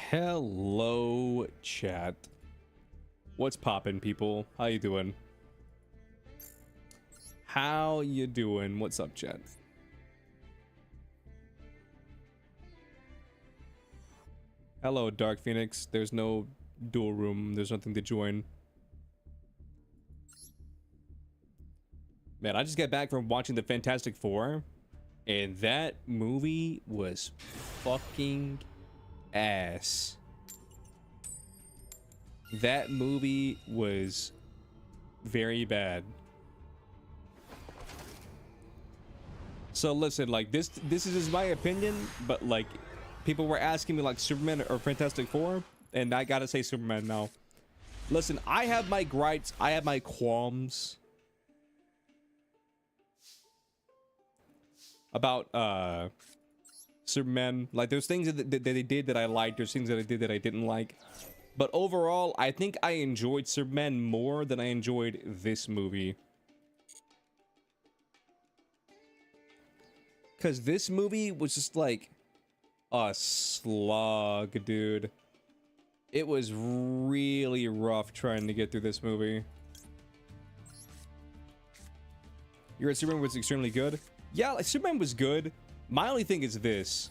Hello, chat. What's poppin', people? How you doing? How you doing? What's up, chat? Hello, Dark Phoenix. There's no dual room. There's nothing to join. Man, I just got back from watching the Fantastic Four, and that movie was fucking ass. That movie was very bad. So listen, like this is just my opinion, but like people were asking me like Superman or Fantastic Four, and I gotta say Superman now. Listen, I have my gripes, I have my qualms about Superman. Like there's things that they did that I liked, there's things that I did that I didn't like. But overall, I think I enjoyed Superman more than I enjoyed this movie. Because this movie was just like a slog, dude. It was really rough trying to get through this movie. Your Superman was extremely good. Yeah, like Superman was good. My only thing is this.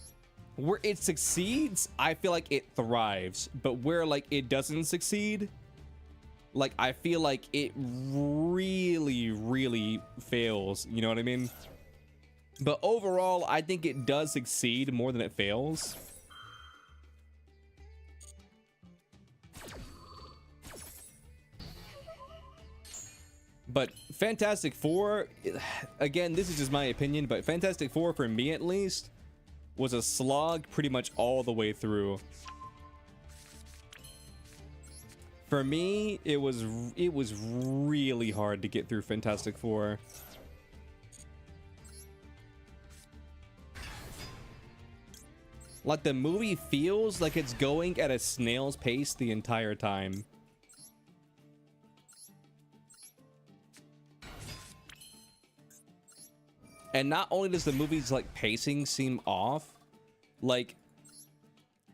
Where it succeeds, I feel like it thrives. But where like it doesn't succeed, like I feel like it really fails. You know what I mean? But overall, I think it does succeed more than it fails. But Fantastic Four, again, this is just my opinion, but Fantastic Four, for me at least, was a slog pretty much all the way through. For me, it was really hard to get through Fantastic Four. Like the movie feels like it's going at a snail's pace the entire time. And not only does the movie's like pacing seem off, like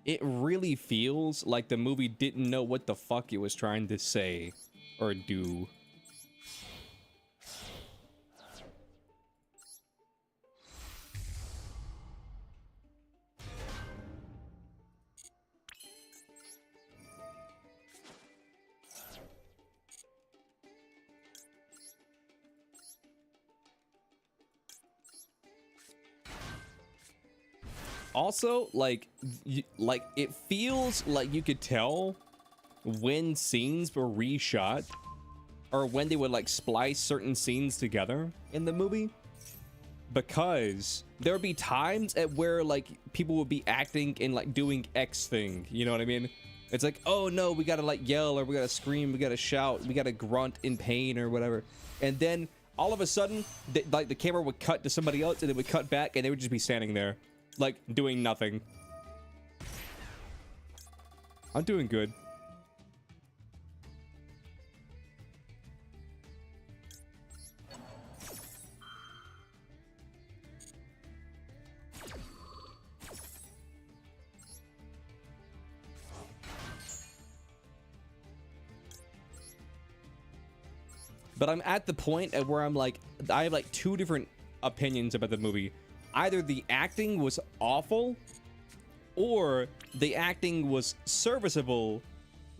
it really feels like the movie didn't know what the fuck it was trying to say or do. Also, like it feels like you could tell when scenes were reshot or when they would like splice certain scenes together in the movie, because there would be times at where like people would be acting and like doing X thing, you know what I mean? It's like, oh no, we gotta like yell, or we gotta scream, we gotta shout, we gotta grunt in pain or whatever, and then all of a sudden like the camera would cut to somebody else and it would cut back and they would just be standing there like doing nothing. I'm doing good. But I'm at the point at where I'm like, I have like two different opinions about the movie. Either the acting was awful, or the acting was serviceable,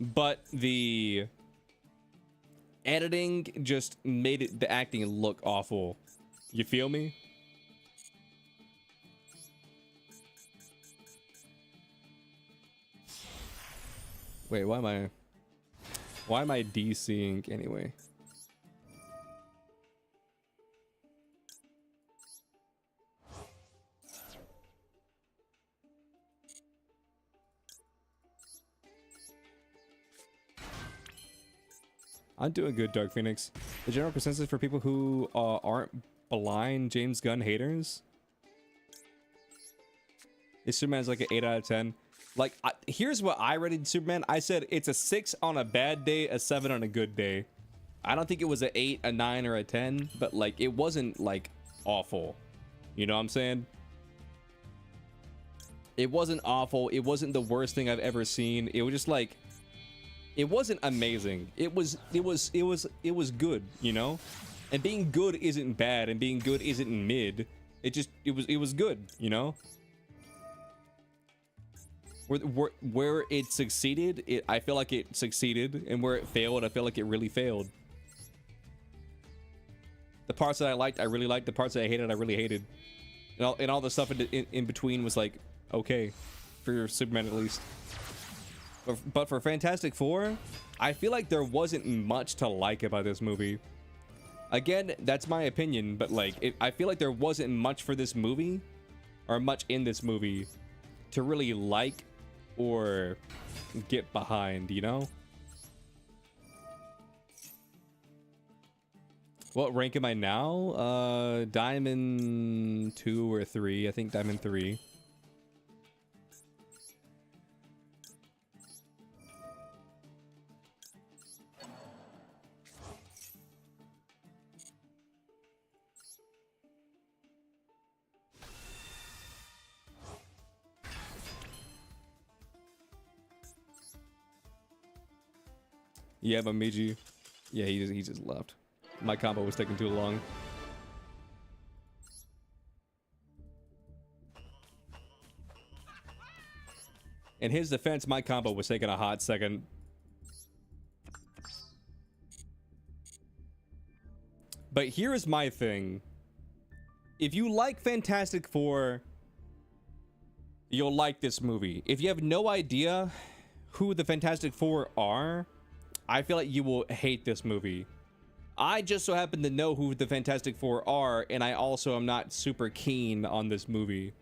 but the editing just made the acting look awful. You feel me? Wait, why am I DCing anyway? I'm doing good, Dark Phoenix. The general consensus for people who aren't blind James Gunn haters is Superman's like an 8 out of 10. Like, here's what I rated Superman. I said it's a 6 on a bad day, a 7 on a good day. I don't think it was an 8, a 9, or a 10, but like it wasn't like awful. You know what I'm saying? It wasn't awful. It wasn't the worst thing I've ever seen. It was just like, it wasn't amazing. It was good, you know? And being good isn't bad, and being good isn't mid. It was good, you know? Where it succeeded, I feel like it succeeded, and where it failed, I feel like it really failed. The parts that I liked, I really liked. The parts that I hated, I really hated. And all the stuff in between was like, okay, for Superman at least. But for Fantastic Four, I feel like there wasn't much to like about this movie. Again, that's my opinion, but like, I feel like there wasn't much for this movie, or much in this movie, to really like or get behind, you know? What rank am I now? Diamond 2 or 3. I think Diamond 3. Yeah, Bamiji. Yeah, he just left. My combo was taking too long. In his defense, my combo was taking a hot second. But here is my thing. If you like Fantastic Four, you'll like this movie. If you have no idea who the Fantastic Four are, I feel like you will hate this movie. I just so happen to know who the Fantastic Four are, and I also am not super keen on this movie.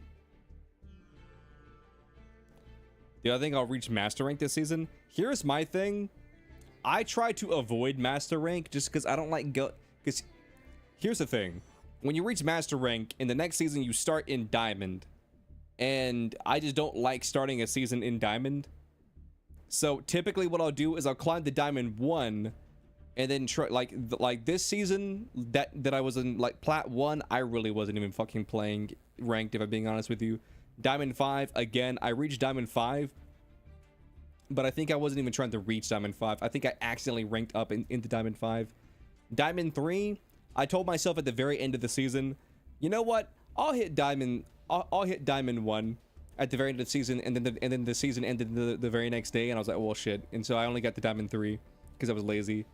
Do I think I'll reach Master Rank this season? Here's my thing. I try to avoid Master Rank just because I don't like because here's the thing. When you reach Master Rank, in the next season you start in Diamond. And I just don't like starting a season in Diamond. So typically what I'll do is I'll climb to Diamond 1 and then try like this season that I was in like Plat 1, I really wasn't even fucking playing ranked, if I'm being honest with you. Diamond 5, again, I reached Diamond 5, but I think I wasn't even trying to reach Diamond 5. I think I accidentally ranked up into Diamond 5. Diamond 3, I told myself at the very end of the season, you know what? I'll hit Diamond 1 at the very end of the season, and then the season ended the very next day, and I was like, well, shit. And so I only got to Diamond 3 because I was lazy.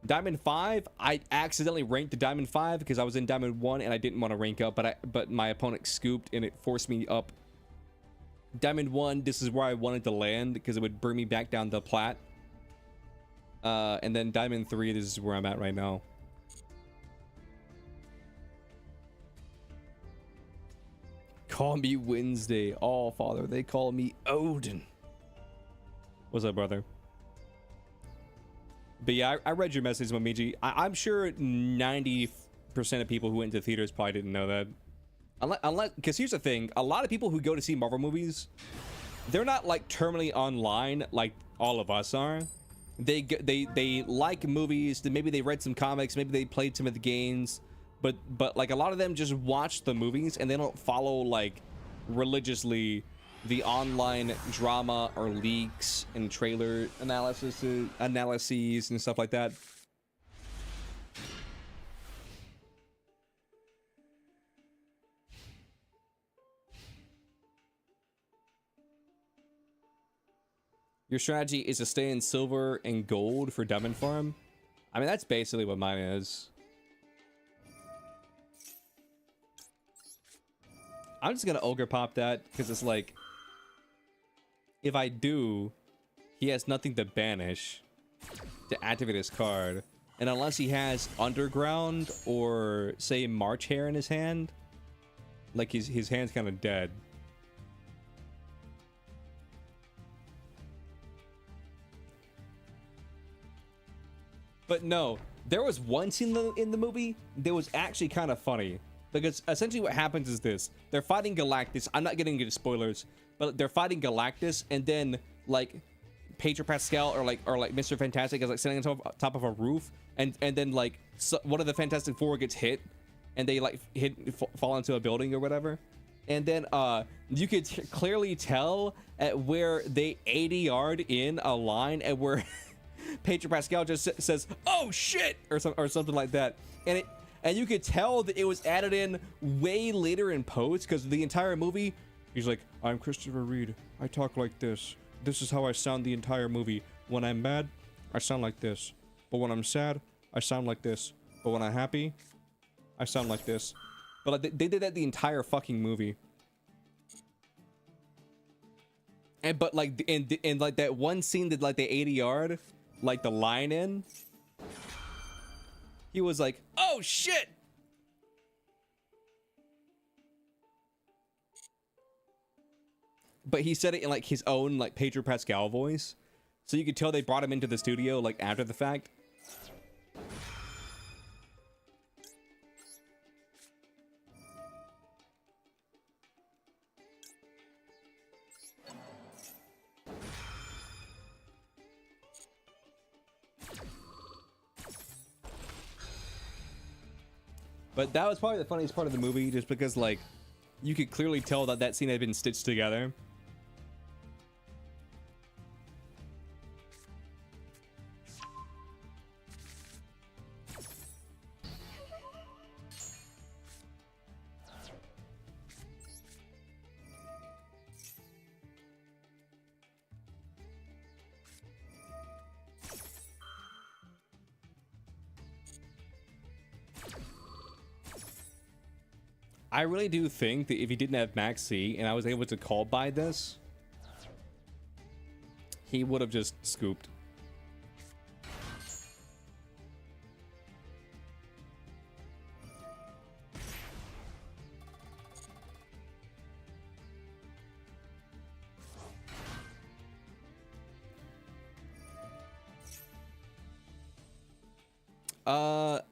Diamond 5, I accidentally ranked to Diamond 5 because I was in Diamond 1 and I didn't want to rank up, but my opponent scooped and it forced me up. Diamond 1, this is where I wanted to land because it would bring me back down to Plat. And then Diamond 3, this is where I'm at right now. Call me Wednesday. Oh, Father, they call me Odin. What's up, brother? But yeah, I read your message, Momiji. I'm sure 90% of people who went to theaters probably didn't know that. Unless, because here's the thing. A lot of people who go to see Marvel movies, they're not like terminally online like all of us are. They like movies. Maybe they read some comics. Maybe they played some of the games. But like a lot of them just watch the movies and they don't follow like religiously the online drama or leaks and trailer analyses and stuff like that. Your strategy is to stay in silver and gold for Diamond Farm. I mean, that's basically what mine is. I'm just gonna ogre pop that because it's like, if I do, he has nothing to banish to activate his card, and unless he has Underground or say March Hare in his hand, like his hand's kind of dead. But no, there was one scene in the movie that was actually kind of funny. Because essentially what happens is this. They're fighting Galactus. I'm not getting into spoilers. But they're fighting Galactus. And then, like, Pedro Pascal or like Mr. Fantastic is, like, sitting on top of a roof. And then, like, one of the Fantastic Four gets hit. And they, like, fall into a building or whatever. and then you could clearly tell at where they ADR'd in a line at where Pedro Pascal just says, "Oh shit," or something like that, and you could tell that it was added in way later in post, because the entire movie he's like, "I'm Christopher Reed, I talk like this is how I sound the entire movie. When I'm mad, I sound like this, but when I'm sad, I sound like this, but when I'm happy, I sound like this." But like, they did that the entire fucking movie. And but like in like that one scene that like they ADR'd like the line in, he was like, "Oh shit." But he said it in like his own like Pedro Pascal voice. So you could tell they brought him into the studio like after the fact. But that was probably the funniest part of the movie, just because like you could clearly tell that that scene had been stitched together. I really do think that if he didn't have Max C and I was able to call by this, he would have just scooped.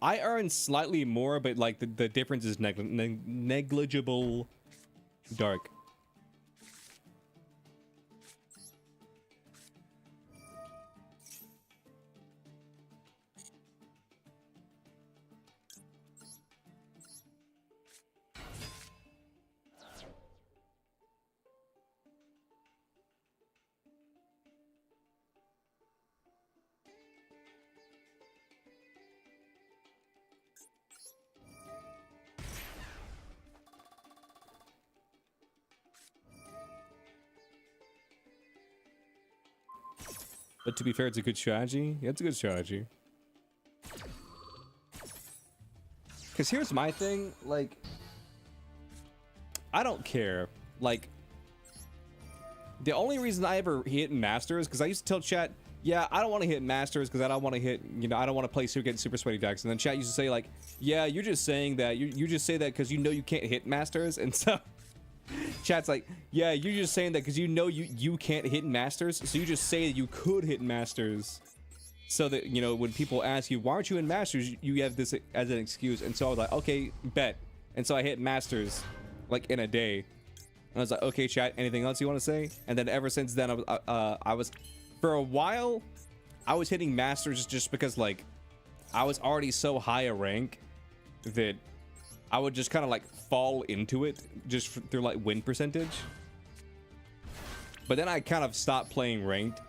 I earn slightly more, but like the difference is negligible. Dark. But to be fair, it's a good strategy. Yeah, it's a good strategy. Because here's my thing, like, I don't care. Like, the only reason I ever hit Masters, because I used to tell chat, yeah, I don't want to hit Masters because I don't want to hit, you know, I don't want to play Super Sweaty decks. And then chat used to say, like, yeah, you're just saying that. You just say that because you know you can't hit Masters. And so chat's like, yeah, you're just saying that because you know you can't hit Masters. So you just say that you could hit Masters. So that, you know, when people ask you, why aren't you in Masters? You have this as an excuse. And so I was like, okay, bet. And so I hit Masters, like, in a day. And I was like, okay, chat, anything else you want to say? And then ever since then, I was for a while, I was hitting Masters just because, like, I was already so high a rank that I would just kind of, like, fall into it just through, like, win percentage. But then I kind of stopped playing ranked.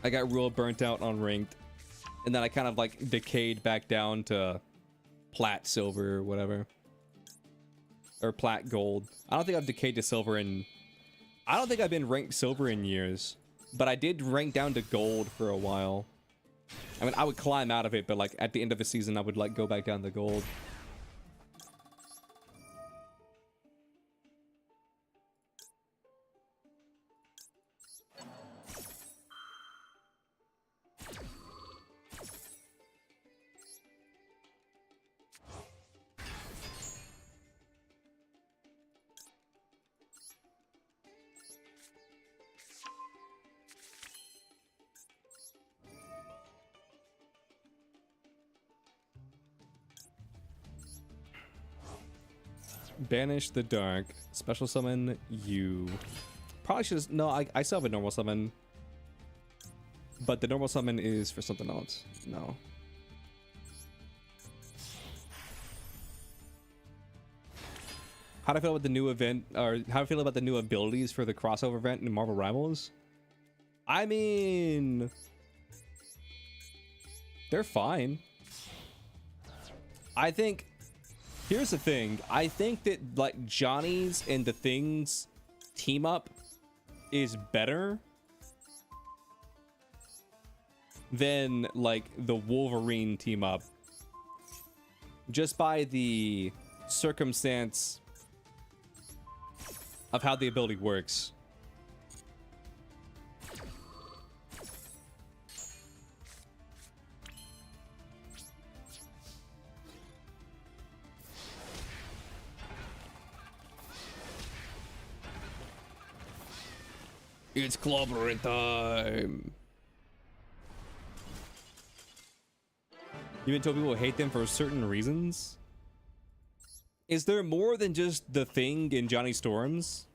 I got real burnt out on ranked. And then I kind of, like, decayed back down to plat, silver, or whatever. Or plat, gold. I don't think I've decayed to silver in... I don't think I've been ranked silver in years. But I did rank down to gold for a while. I mean, I would climb out of it, but, like, at the end of the season, I would, like, go back down to gold. Banish the dark. Special summon you. Probably should. No, I still have a normal summon. But the normal summon is for something else. No. How do I feel about the new event, or how do I feel about the new abilities for the crossover event in Marvel Rivals? I mean, they're fine. I think, here's the thing. I think that like Johnny's and the Thing's team up is better than like the Wolverine team up. Just by the circumstance of how the ability works. It's clobbering time. You been told people hate them for certain reasons? Is there more than just the Thing in Johnny Storms?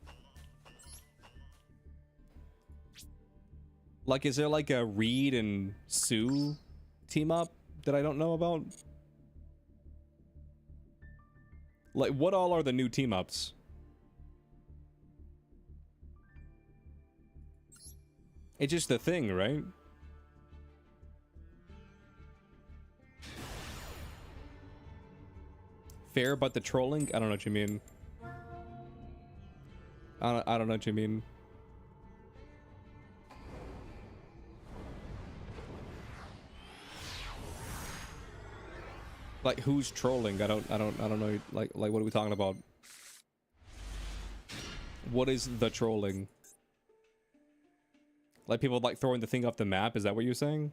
Like, is there like a Reed and Sue team up that I don't know about? Like, what all are the new team ups? It's just the Thing, right? Fair, but the trolling? I don't know what you mean. I don't know what you mean. Like, who's trolling? I don't know. Like what are we talking about? What is the trolling? Like people like throwing the Thing off the map? Is that what you're saying?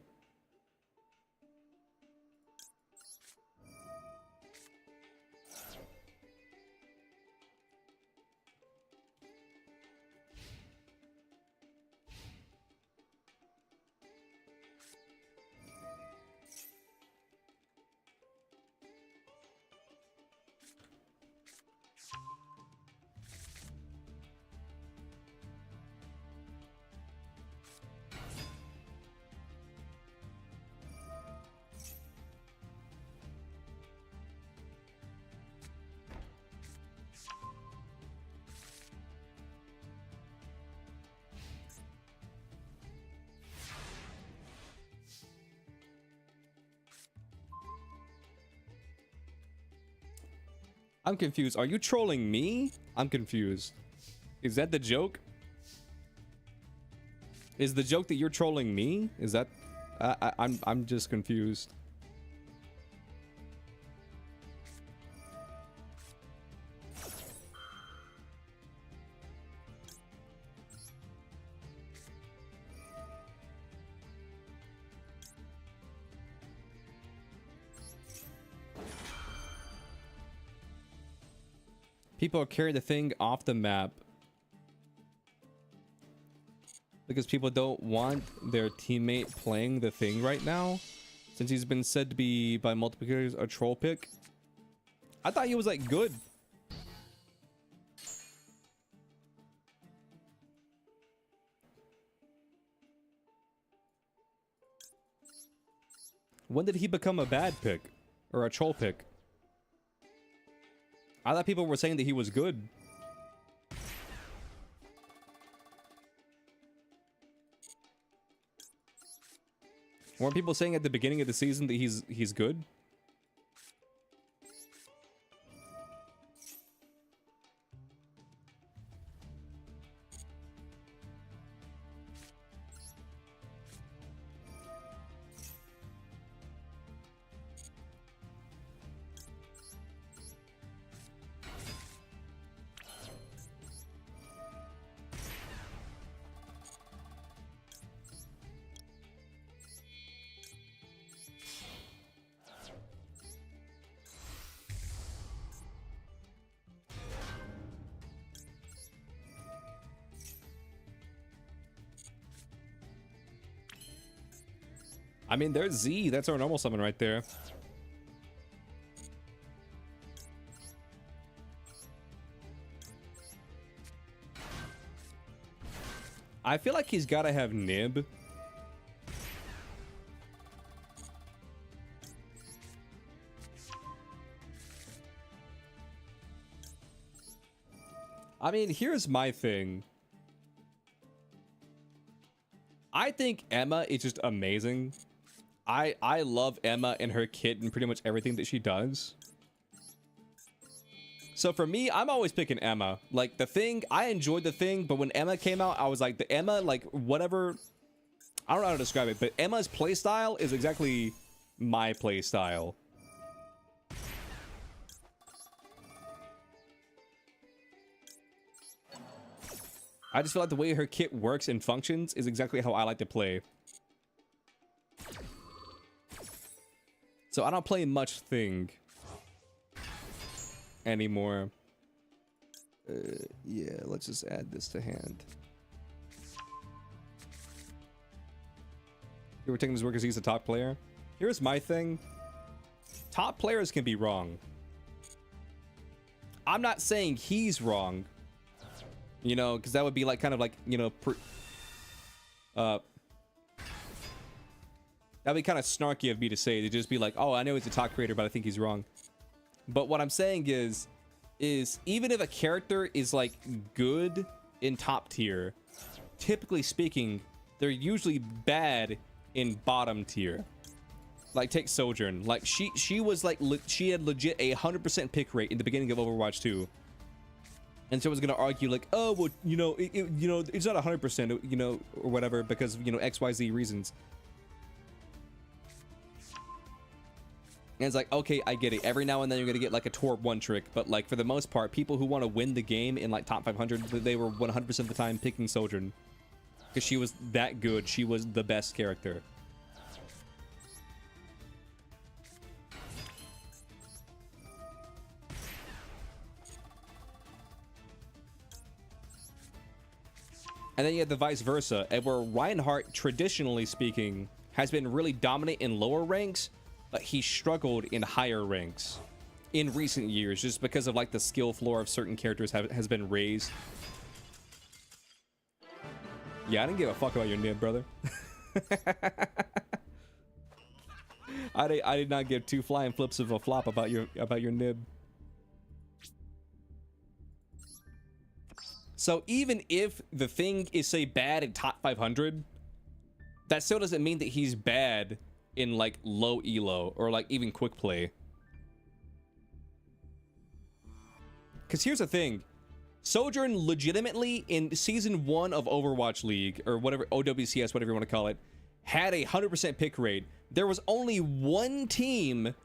I'm confused. Are you trolling me? I'm confused. Is that the joke? Is the joke that you're trolling me? Is that... I'm just confused. People are carrying the Thing off the map because people don't want their teammate playing the Thing right now, since he's been said to be by multiple players a troll pick. I thought he was like good. When did he become a bad pick or a troll pick? I thought people were saying that he was good. Weren't people saying at the beginning of the season that he's good? I mean, there's Z. That's our normal summon right there. I feel like he's got to have Nib. I mean, here's my thing. I think Emma is just amazing. I love Emma and her kit and pretty much everything that she does. So for me, I'm always picking Emma. Like, the thing, I enjoyed the thing, but when Emma came out, I was like, the Emma, like, whatever, I don't know how to describe it, but Emma's playstyle is exactly my playstyle. I just feel like the way her kit works and functions is exactly how I like to play. So I don't play much thing anymore. Yeah, let's just add this to hand. You were taking this work because he's a top player. Here's my thing. Top players can be wrong. I'm not saying he's wrong. You know, because that would be like kind of like, you know, that'd be kind of snarky of me to say, to just be like, oh, I know he's a top creator, but I think he's wrong. But what I'm saying is even if a character is like good in top tier, typically speaking, they're usually bad in bottom tier. Like, take Sojourn. Like, she was like, she had legit a 100% pick rate in the beginning of Overwatch 2. And so I was gonna argue like, oh, well, you know, it's not 100%, you know, or whatever, because, you know, XYZ reasons. And it's like, okay, I get it. Every now and then you're gonna get like a Torb one trick, but like for the most part, people who want to win the game in like top 500, they were 100% of the time picking Sojourn, because she was that good. She was the best character. And then you have the vice versa, and where Reinhardt, traditionally speaking, has been really dominant in lower ranks, but he struggled in higher ranks in recent years, just because of like the skill floor of certain characters has been raised. Yeah, I didn't give a fuck about your nib, brother. I did not give two flying flips of a flop about your nib. So even if the thing is, say, bad in top 500, that still doesn't mean that he's bad in like low elo or like even quick play. Because here's the thing, Sojourn legitimately in season 1 of Overwatch League, or whatever, OWCS, whatever you want to call it, had a 100% pick rate. There was only one team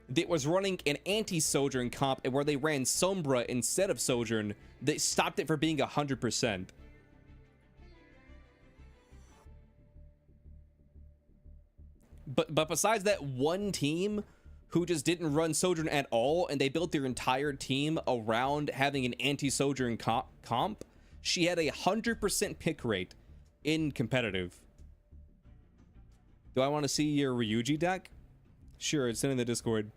that was running an anti-Sojourn comp and where they ran Sombra instead of Sojourn, that stopped it from being 100%. But besides that one team who just didn't run Sojourn at all, and they built their entire team around having an anti-Sojourn comp, she had a 100% pick rate in competitive. Do I want to see your Ryuji deck? Sure, it's in the Discord.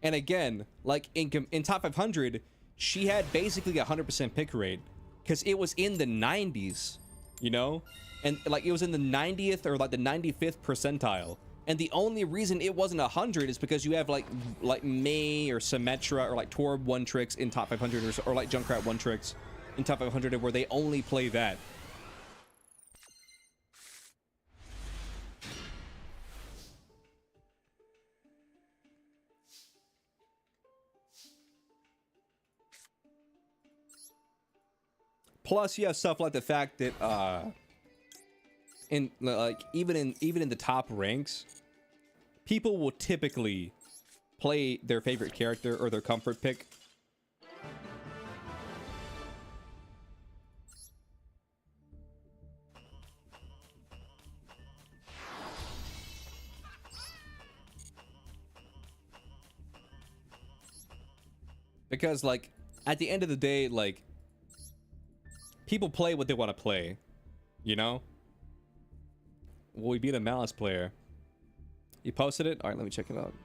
And again, like in top 500, she had basically a 100% pick rate because it was in the 90s, you know, and like it was in the 90th or like the 95th percentile. And the only reason it wasn't 100 is because you have like Mei or Symmetra or like Torb one tricks in top 500 or like Junkrat one tricks in top 500 where they only play that. Plus, you have stuff like the fact that in like even in the top ranks, people will typically play their favorite character or their comfort pick. Because like at the end of the day, like people play what they want to play, you know? Well, we beat a Malice player. You posted it? All right, let me check it out.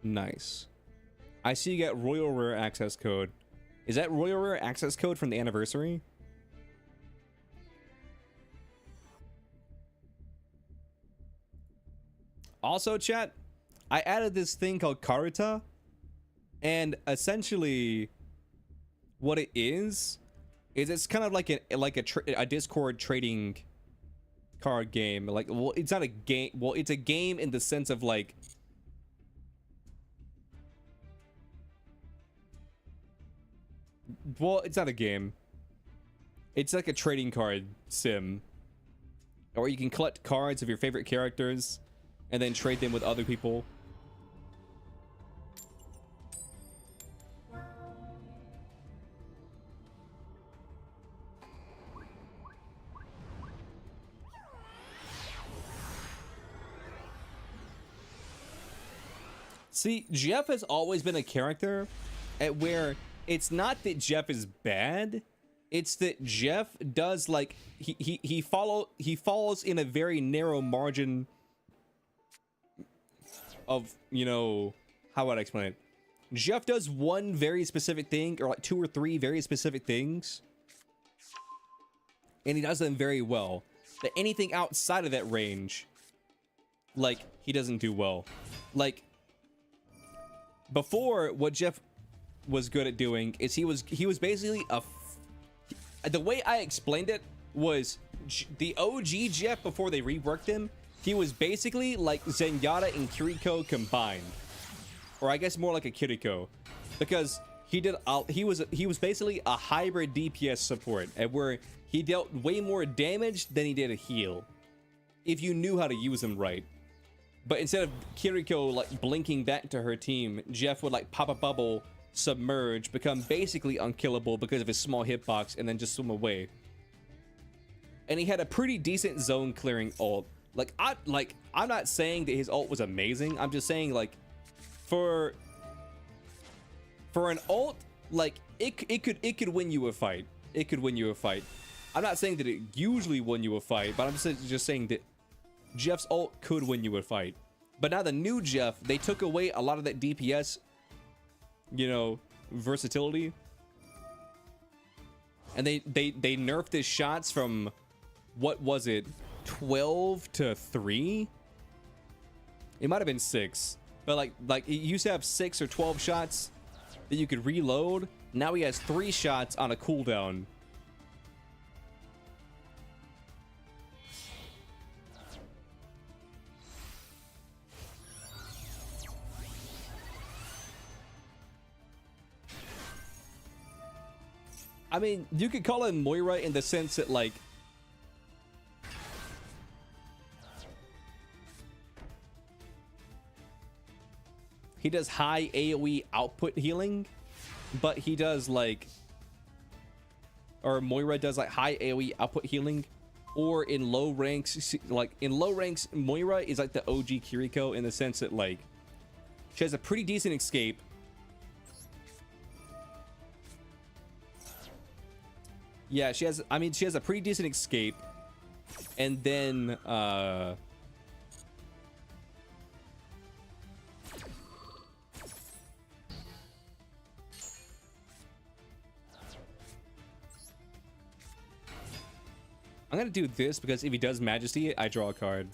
Nice. I see you got Royal Rare access code. Is that Royal Rare access code from the anniversary? Also, chat, I added this thing called Karuta, and essentially what it is it's kind of like a Discord trading card game. Like, well, it's not a game. Well, it's a game in the sense of like, well, it's not a game. It's like a trading card sim, or you can collect cards of your favorite characters and then trade them with other people. See, Jeff has always been a character at where it's not that Jeff is bad, it's that Jeff does like he falls in a very narrow margin of, you know, how would I explain it? Jeff does one very specific thing, or like 2 or 3 very specific things, and he does them very well. But anything outside of that range, like, he doesn't do well. Like, before, what Jeff was good at doing is he was basically the way I explained it was the OG Jeff before they reworked him. He was basically like Zenyatta and Kiriko combined, or I guess more like a Kiriko, because he was basically a hybrid DPS support, at where he dealt way more damage than he did a heal, if you knew how to use him right. But instead of Kiriko like blinking back to her team, Jeff would like pop a bubble, submerge, become basically unkillable because of his small hitbox, and then just swim away. And he had a pretty decent zone clearing ult. I'm not saying that his ult was amazing. I'm just saying, like, for an ult, like, it could win you a fight. It could win you a fight. I'm not saying that it usually won you a fight, but I'm just saying that Jeff's ult could win you a fight. But now the new Jeff, they took away a lot of that DPS, you know, versatility, and they nerfed his shots from, what was it, 12 to 3? It might have been 6, but like he used to have 6 or 12 shots that you could reload. Now he has 3 shots on a cooldown. I mean, you could call him Moira in the sense that, like, he does high AoE output healing, but he does like, or Moira does like high AoE output healing, or in low ranks, like in low ranks, Moira is like the OG Kiriko in the sense that, like, she has a pretty decent escape. Yeah, she has a pretty decent escape, and then I'm gonna do this because if he does Majesty, I draw a card.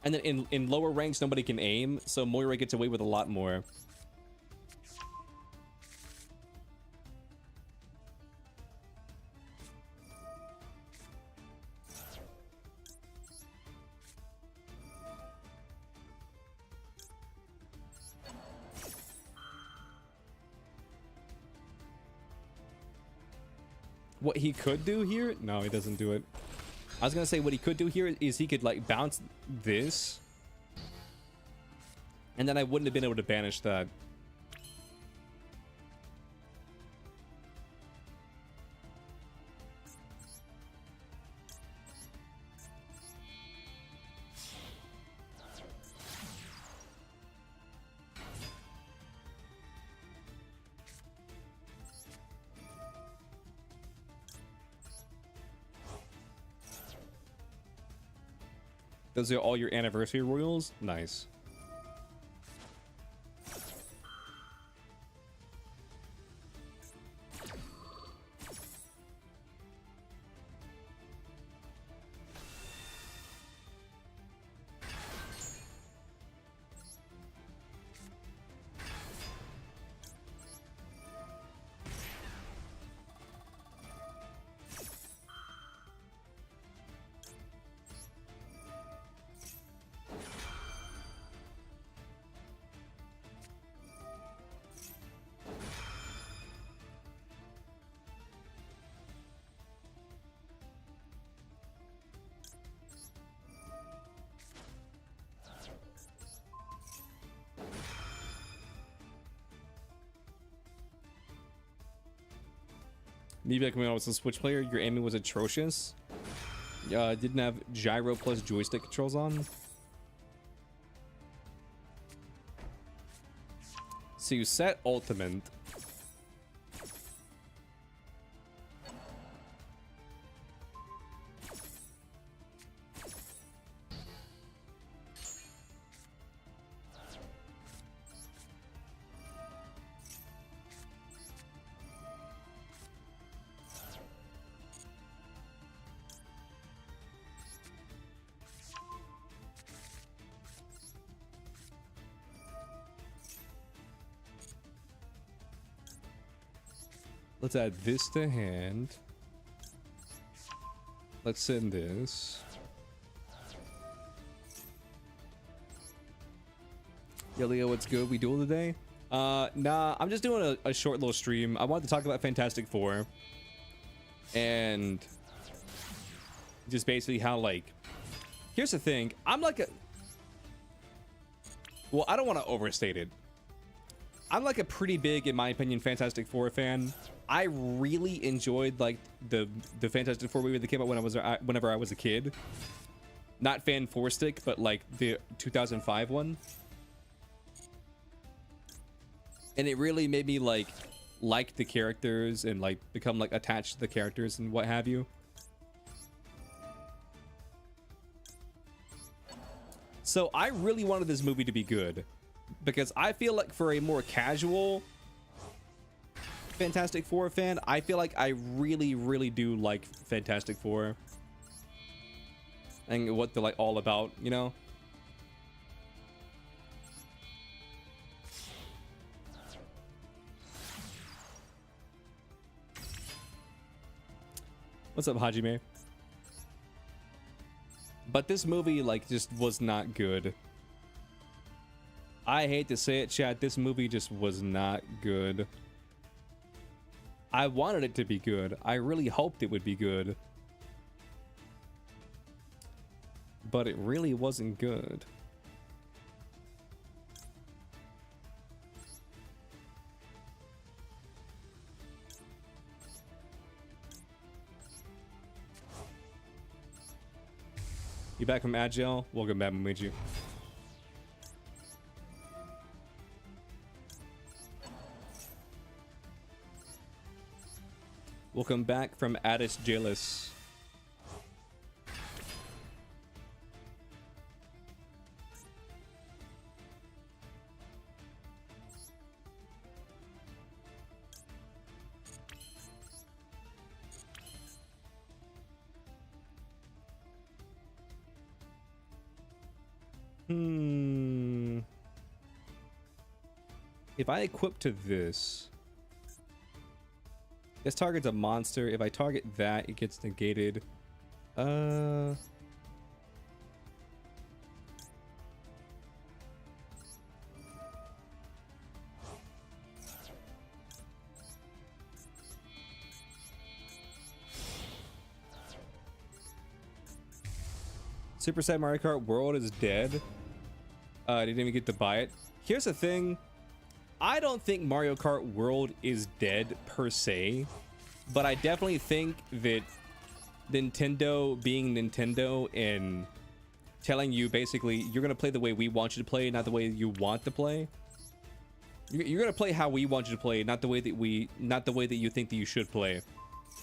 And then in lower ranks, nobody can aim, so Moira gets away with a lot more. What he could do here? No, he doesn't do it. I was gonna say what he could do here is he could like bounce this, and then I wouldn't have been able to banish that. Those are all your anniversary royals? Nice. Maybe like when I was a Switch player, your aiming was atrocious. Didn't have gyro plus joystick controls on. So you set ultimate. Let's add this to hand. Let's send this. Yo, Leo, what's good? We duel today? Nah, I'm just doing a short little stream. I wanted to talk about Fantastic Four. And just basically how, like, here's the thing. I'm like a... Well, I don't want to overstate it. I'm like a pretty big, in my opinion, Fantastic Four fan. I really enjoyed like the Fantastic Four movie that came out when whenever I was a kid. Not Fan Four Stick, but like the 2005 one. And it really made me like the characters and like become like attached to the characters and what have you. So I really wanted this movie to be good because I feel like for a more casual Fantastic Four fan, I feel like I really do like Fantastic Four and what they're like all about, you know? What's up, Hajime? But this movie like just was not good. I hate to say it, chat, this movie just was not good. I wanted it to be good. I really hoped it would be good. But it really wasn't good. You back from Agile? Welcome back, Momiji. Welcome back from Addis Jalis. If I equip to this, this target's a monster. If I target that, it gets negated. Super Sad Mario Kart World is dead. I didn't even get to buy it. Here's the thing. I don't think Mario Kart World is dead per se, but I definitely think that Nintendo being Nintendo and telling you basically you're gonna play the way we want you to play, not the way you want to play. You're gonna play how we want you to play, not the way that you think that you should play.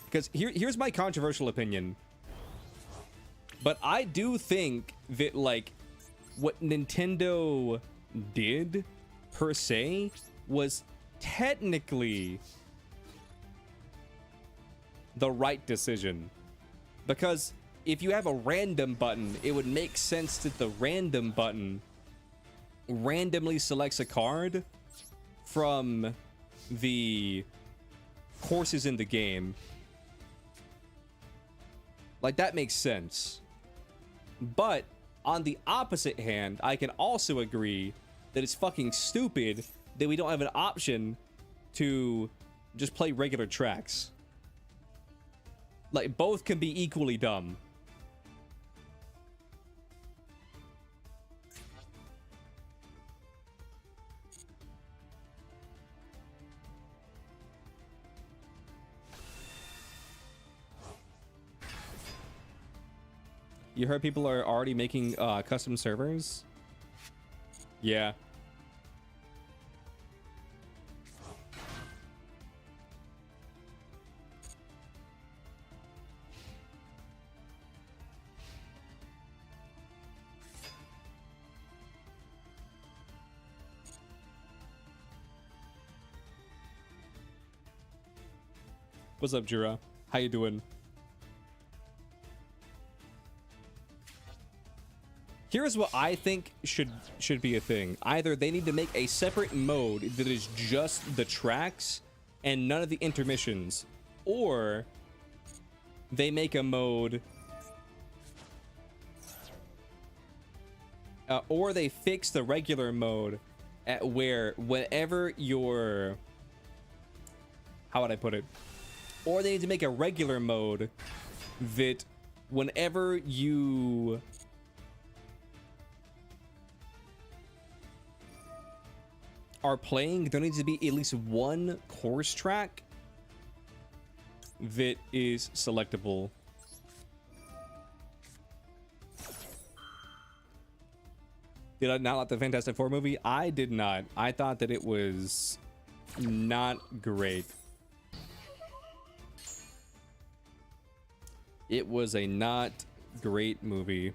Because here's my controversial opinion. But I do think that like what Nintendo did per se was technically the right decision, because if you have a random button, it would make sense that the random button randomly selects a card from the courses in the game. Like, that makes sense. But on the opposite hand, I can also agree that it's fucking stupid that we don't have an option to just play regular tracks. Like, both can be equally dumb. You heard people are already making custom servers? Yeah. What's up, Jura? How you doing? Here's what I think should be a thing. Either they need to make a separate mode that is just the tracks and none of the intermissions, or they make a mode, or they fix the regular mode at where whenever you're, how would I put it? Or they need to make a regular mode that whenever you are playing, there needs to be at least one course track that is selectable. Did I not like the Fantastic Four movie? I did not. I thought that it was not great. It was a not great movie.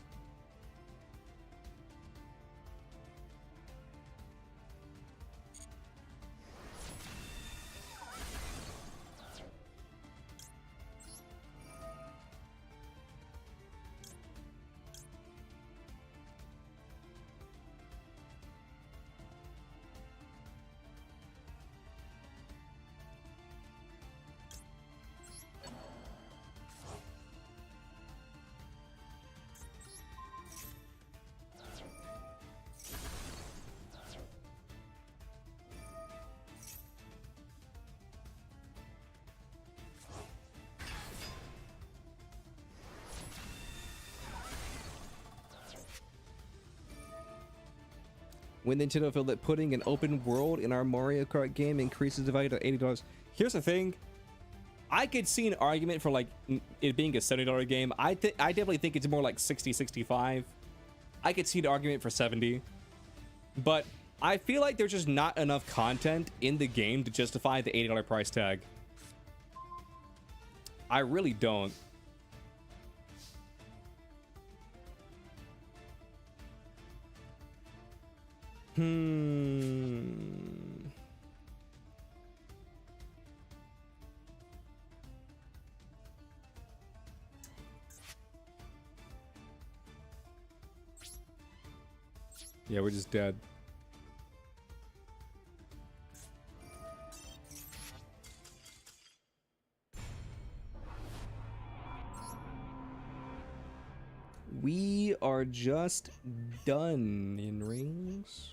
When Nintendo felt that putting an open world in our Mario Kart game increases the value to $80. Here's the thing. I could see an argument for like it being a $70 game. I definitely think it's more like 60, 65. I could see an argument for 70. But I feel like there's just not enough content in the game to justify the $80 price tag. I really don't. Yeah, we're just dead. We are just done in rings.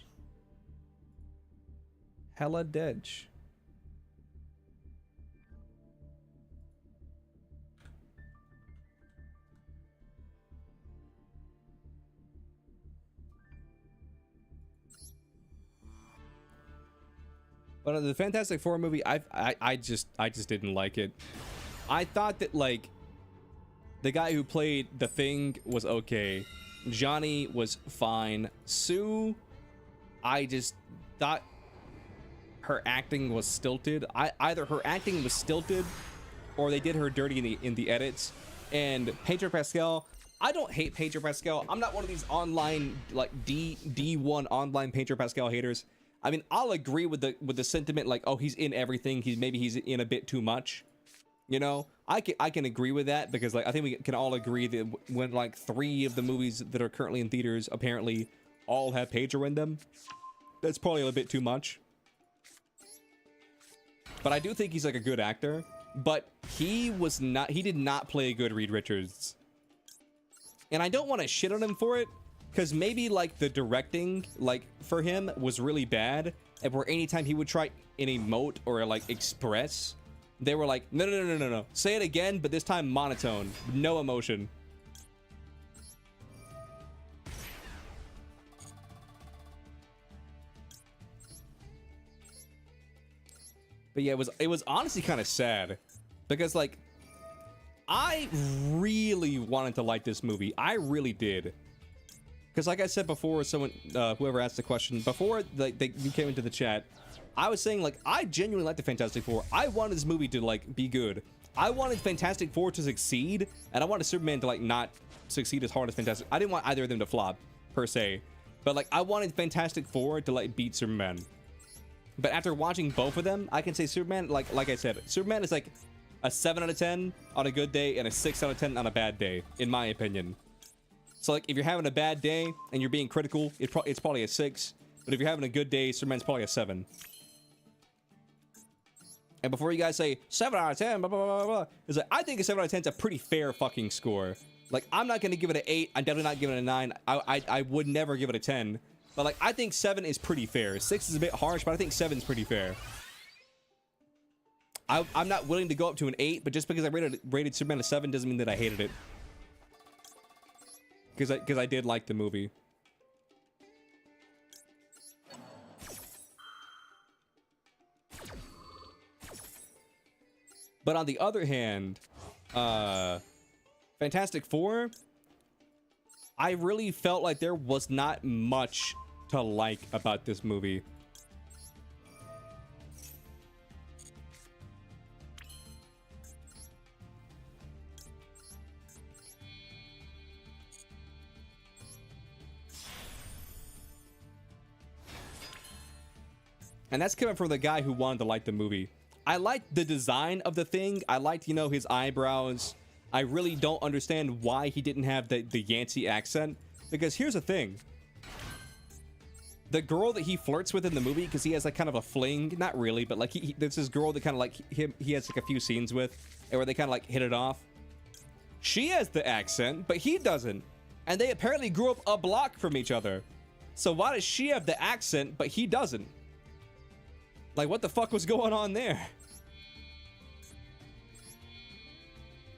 Hella Dedge. But the Fantastic Four movie, I just didn't like it. I thought that like the guy who played the Thing was okay. Johnny was fine. Sue, I just thought her acting was stilted. Either her acting was stilted or they did her dirty in the edits. And Pedro Pascal, I don't hate Pedro Pascal. I'm not one of these online like D1 online Pedro Pascal haters. I mean, I'll agree with the sentiment like, oh, he's in everything. Maybe he's in a bit too much. You know, I can agree with that because like I think we can all agree that when like 3 of the movies that are currently in theaters apparently all have Pedro in them, that's probably a bit too much. But I do think he's like a good actor. But he did not play a good Reed Richards. And I don't want to shit on him for it, because maybe like the directing like for him was really bad, and where anytime he would try an emote or like express, they were like, no, say it again, but this time monotone, no emotion. But yeah, it was honestly kind of sad, because like I really wanted to like this movie. I really did. Because like I said before, someone, whoever asked the question, before you came into the chat, I was saying, like, I genuinely like the Fantastic Four. I wanted this movie to, like, be good. I wanted Fantastic Four to succeed, and I wanted Superman to, like, not succeed as hard as Fantastic. I didn't want either of them to flop, per se. But, like, I wanted Fantastic Four to, like, beat Superman. But after watching both of them, I can say Superman, like I said, Superman is, like, a 7 out of 10 on a good day and a 6 out of 10 on a bad day, in my opinion. So, like, if you're having a bad day and you're being critical, it's probably a 6. But if you're having a good day, Superman's probably a 7. And before you guys say 7 out of 10, blah, blah, blah, blah, it's like, I think a 7 out of 10 is a pretty fair fucking score. Like, I'm not going to give it an 8. I'm definitely not giving it a 9. I would never give it a 10. But, like, I think 7 is pretty fair. 6 is a bit harsh, but I think 7 is pretty fair. I'm not willing to go up to an 8, but just because I rated Superman a 7 doesn't mean that I hated it. Because I did like the movie. But on the other hand, Fantastic Four, I really felt like there was not much to like about this movie. And that's coming from the guy who wanted to like the movie. I liked the design of the Thing. I liked, you know, his eyebrows. I really don't understand why he didn't have the Yancey accent. Because here's the thing. The girl that he flirts with in the movie, because he has like kind of a fling, not really, but like there's this girl that kind of like he has like a few scenes with, and where they kind of like hit it off. She has the accent, but he doesn't. And they apparently grew up a block from each other. So why does she have the accent, but he doesn't? Like, what the fuck was going on there?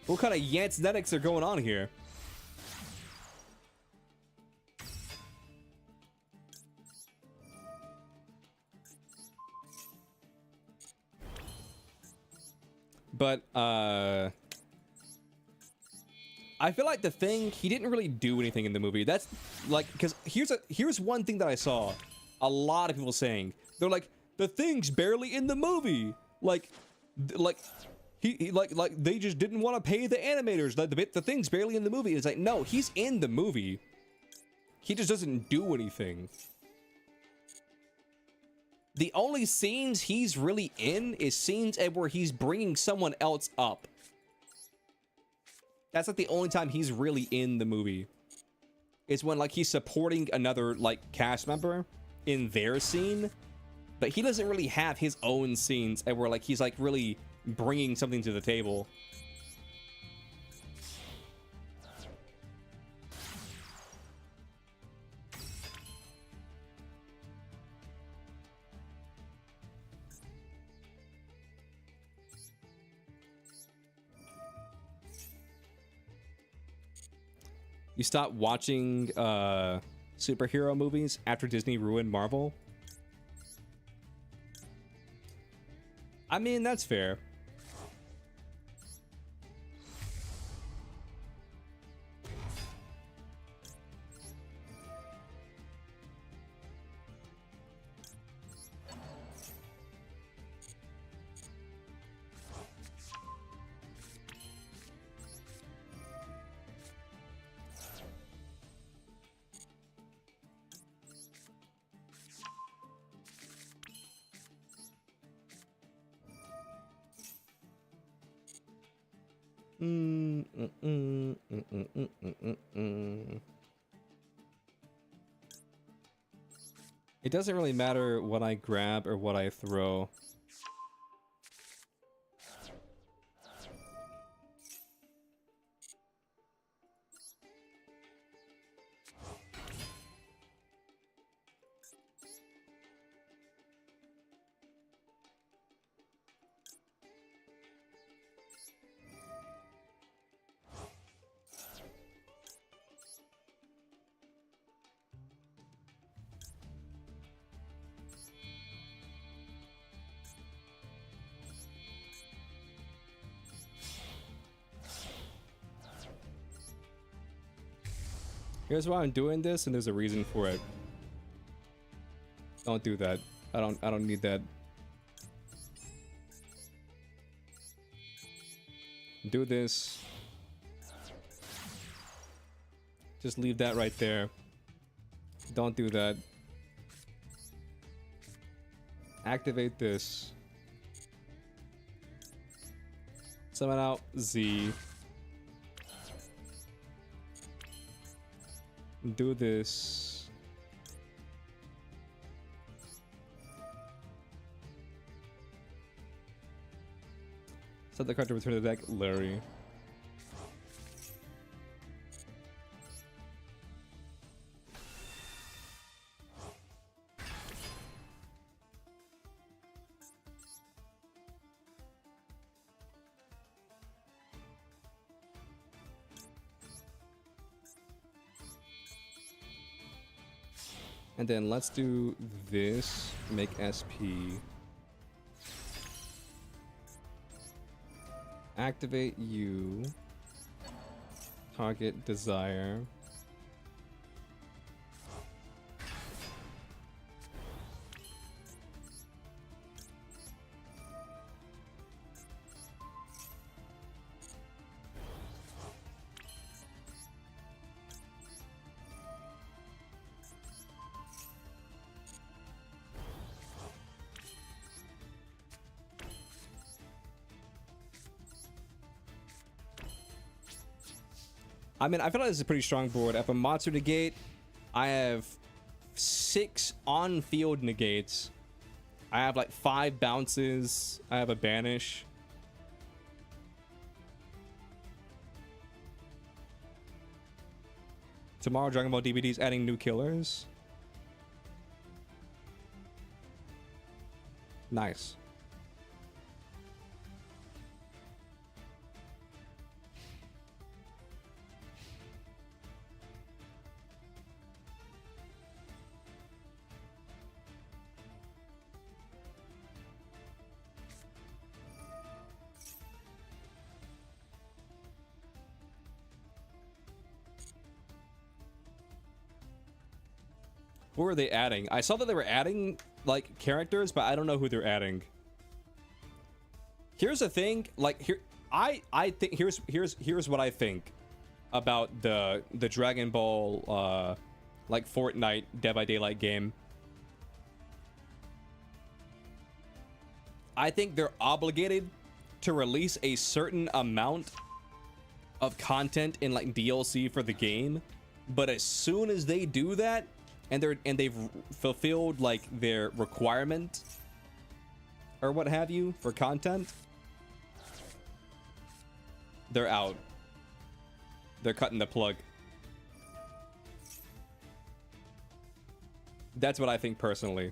What kind of Yancenetics are going on here? But, I feel like the Thing, he didn't really do anything in the movie. That's, like, because here's one thing that I saw a lot of people saying. They're like, the Thing's barely in the movie. Like he they just didn't want to pay the animators. The Thing's barely in the movie. It's like, no, he's in the movie. He just doesn't do anything. The only scenes he's really in is scenes where he's bringing someone else up. That's like the only time he's really in the movie. Is when like he's supporting another like cast member in their scene. But he doesn't really have his own scenes where like he's like really bringing something to the table. You stopped watching superhero movies after Disney ruined Marvel? I mean, that's fair. It doesn't really matter what I grab or what I throw. Here's why I'm doing this, and there's a reason for it. Don't do that. I don't need that. Do this. Just leave that right there. Don't do that. Activate this. Summon out Z. Do this. Set the card to return to the deck, Larry. And then let's do this, make SP. Activate you. Target desire. I mean, I feel like this is a pretty strong board. I have a monster negate. I have 6 on-field negates. I have like 5 bounces. I have a banish. Tomorrow, Dragon Ball DVD's adding new killers. Nice. Who are they adding? I saw that they were adding like characters, but I don't know who they're adding. Here's the thing, like I think here's what I think about the Dragon Ball like Fortnite Dead by Daylight game. I think they're obligated to release a certain amount of content in like DLC for the game, but as soon as they do that, and they've fulfilled like their requirement or what have you for content, they're out. They're cutting the plug. That's what I think personally.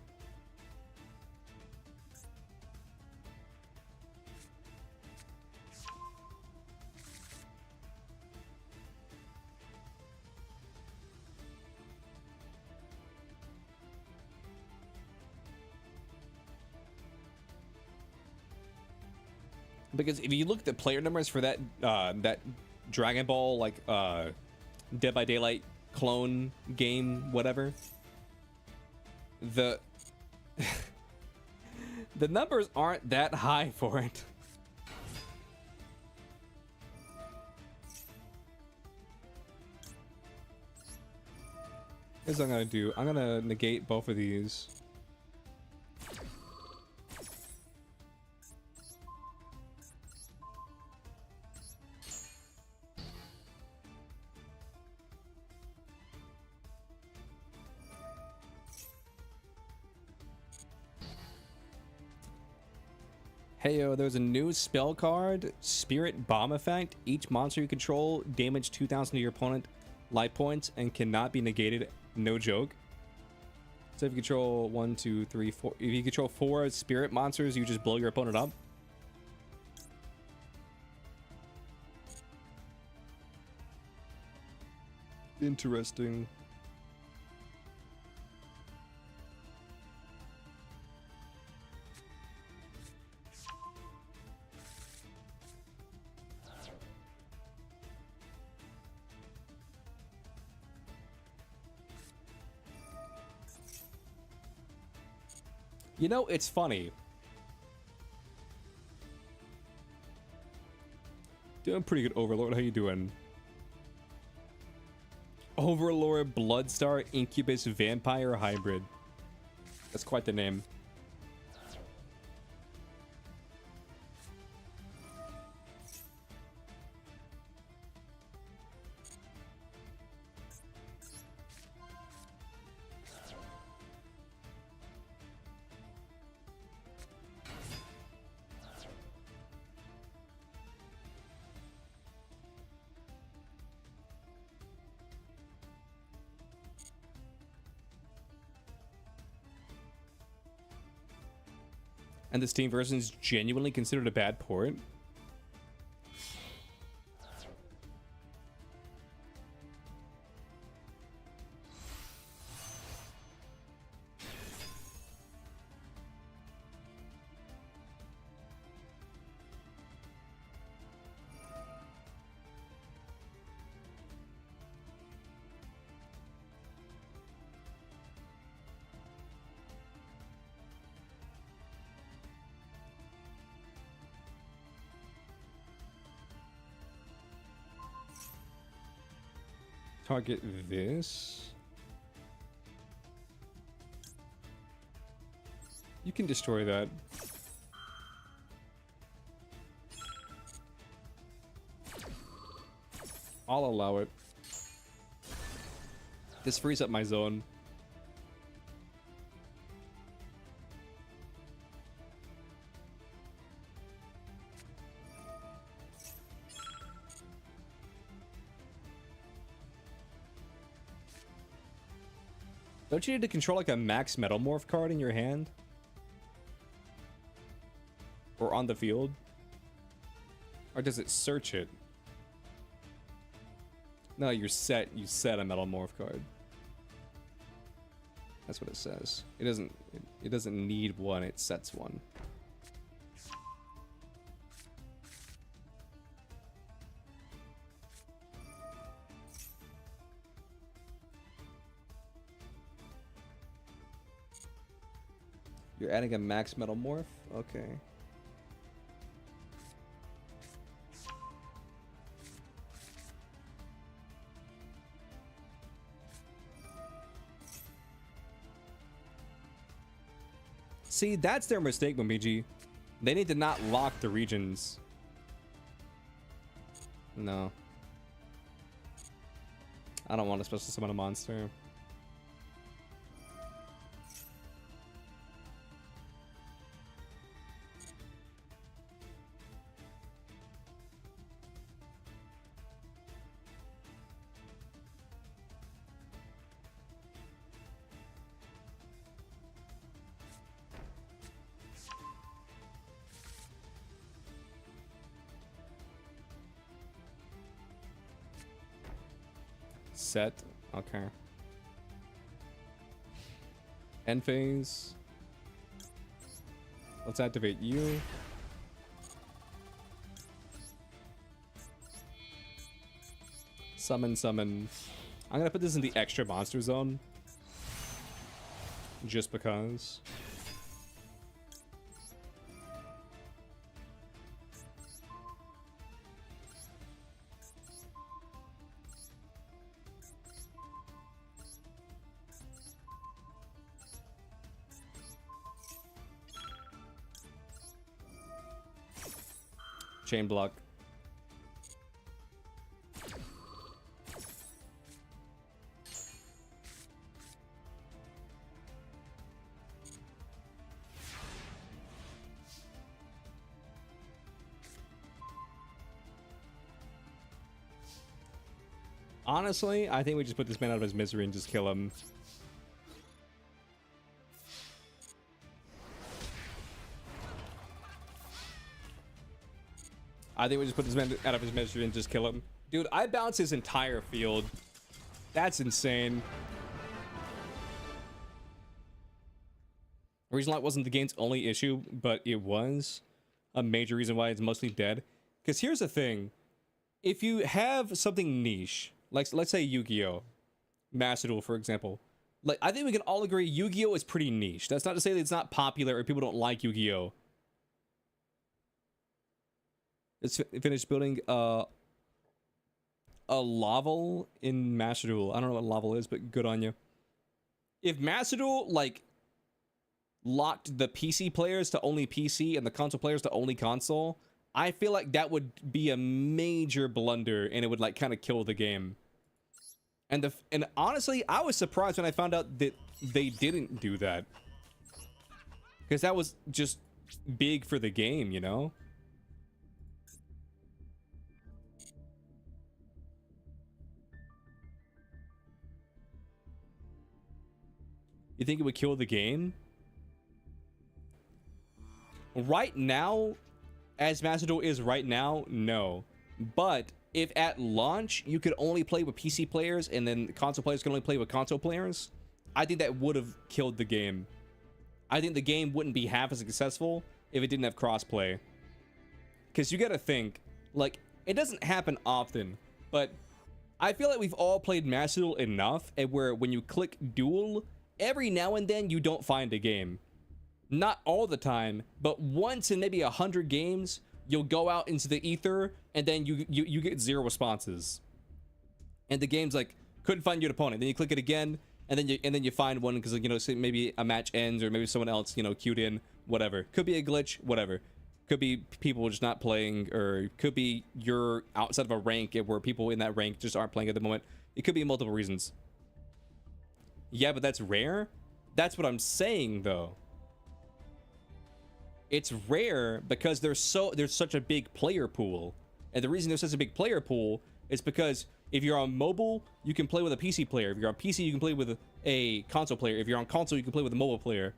Because if you look at the player numbers for that that Dragon Ball like Dead by Daylight clone game, whatever, the the numbers aren't that high for it. Here's what I'm gonna do. I'm gonna negate both of these. Heyo, there's a new spell card, Spirit Bomb Effect. Each monster you control damage 2,000 to your opponent life points and cannot be negated. No joke. So if you control 1, 2, 3, 4, if you control 4 spirit monsters, you just blow your opponent up. Interesting. You know, it's funny. Doing pretty good, Overlord. How you doing? Overlord, Bloodstar, Incubus, Vampire, Hybrid. That's quite the name. And the Steam version is genuinely considered a bad port? Target this. You can destroy that. I'll allow it. This frees up my zone. Don't you need to control like a max Metalmorph card in your hand? Or on the field? Or does it search it? No, you set a Metalmorph card. That's what it says. It doesn't need one, it sets one. You're adding a max Metalmorph? Okay. See, that's their mistake, Momiji. They need to not lock the regions. No. I don't want to special summon a monster. Set. Okay. End phase. Let's activate you. Summon, summon. I'm gonna put this in the extra monster zone. Just because. Chain block. Honestly, I think we just put this man out of his misery and just kill him. I think we just put this man out of his misery and just kill him. Dude, I bounced his entire field. That's insane. Reason Light wasn't the game's only issue, but it was a major reason why it's mostly dead. Because here's the thing. If you have something niche, like let's say Yu-Gi-Oh! Master Duel, for example. Like, I think we can all agree Yu-Gi-Oh is pretty niche. That's not to say that it's not popular or people don't like Yu-Gi-Oh. Let's finish building a Laval in Master Duel. I don't know what Laval is, but good on you. If Master Duel, like, locked the PC players to only PC and the console players to only console, I feel like that would be a major blunder and it would, like, kind of kill the game. And honestly, I was surprised when I found out that they didn't do that. Because that was just big for the game, you know? You think it would kill the game? Right now, as Master Duel is right now, no. But if at launch you could only play with PC players and then console players can only play with console players, I think that would have killed the game. I think the game wouldn't be half as successful if it didn't have crossplay. Because you gotta think, like, it doesn't happen often, but I feel like we've all played Master Duel enough and where when you click Duel, every now and then you don't find a game. Not all the time, but once in maybe 100 games, you'll go out into the ether and then you get 0 responses. And the game's like, couldn't find your opponent. Then you click it again, and then you find one because, you know, say maybe a match ends or maybe someone else, you know, queued in, whatever. Could be a glitch, whatever. Could be people just not playing, or could be you're outside of a rank where people in that rank just aren't playing at the moment. It could be multiple reasons. Yeah, but that's rare. That's what I'm saying, though. It's rare because there's such a big player pool. And the reason there's such a big player pool is because if you're on mobile, you can play with a PC player. If you're on PC, you can play with a console player. If you're on console, you can play with a mobile player.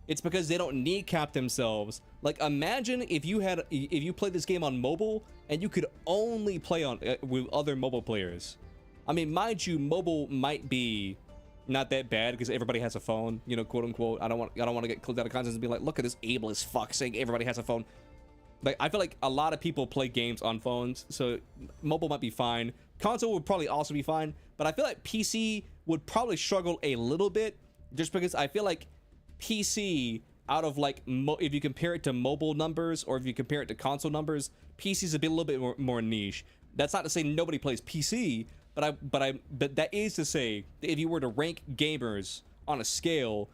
It's because they don't kneecap themselves. Like, imagine if you played this game on mobile and you could only play on with other mobile players. I mean, mind you, mobile might be not that bad because everybody has a phone, you know, quote unquote. I don't want to get clipped out of context and be like, look at this ableist fuck saying everybody has a phone. Like, I feel like a lot of people play games on phones, so mobile might be fine. Console would probably also be fine, but I feel like PC would probably struggle a little bit just because I feel like PC, out of like, if you compare it to mobile numbers or if you compare it to console numbers, PC's a little bit more niche. That's not to say nobody plays PC, but that is to say that if you were to rank gamers on a scale,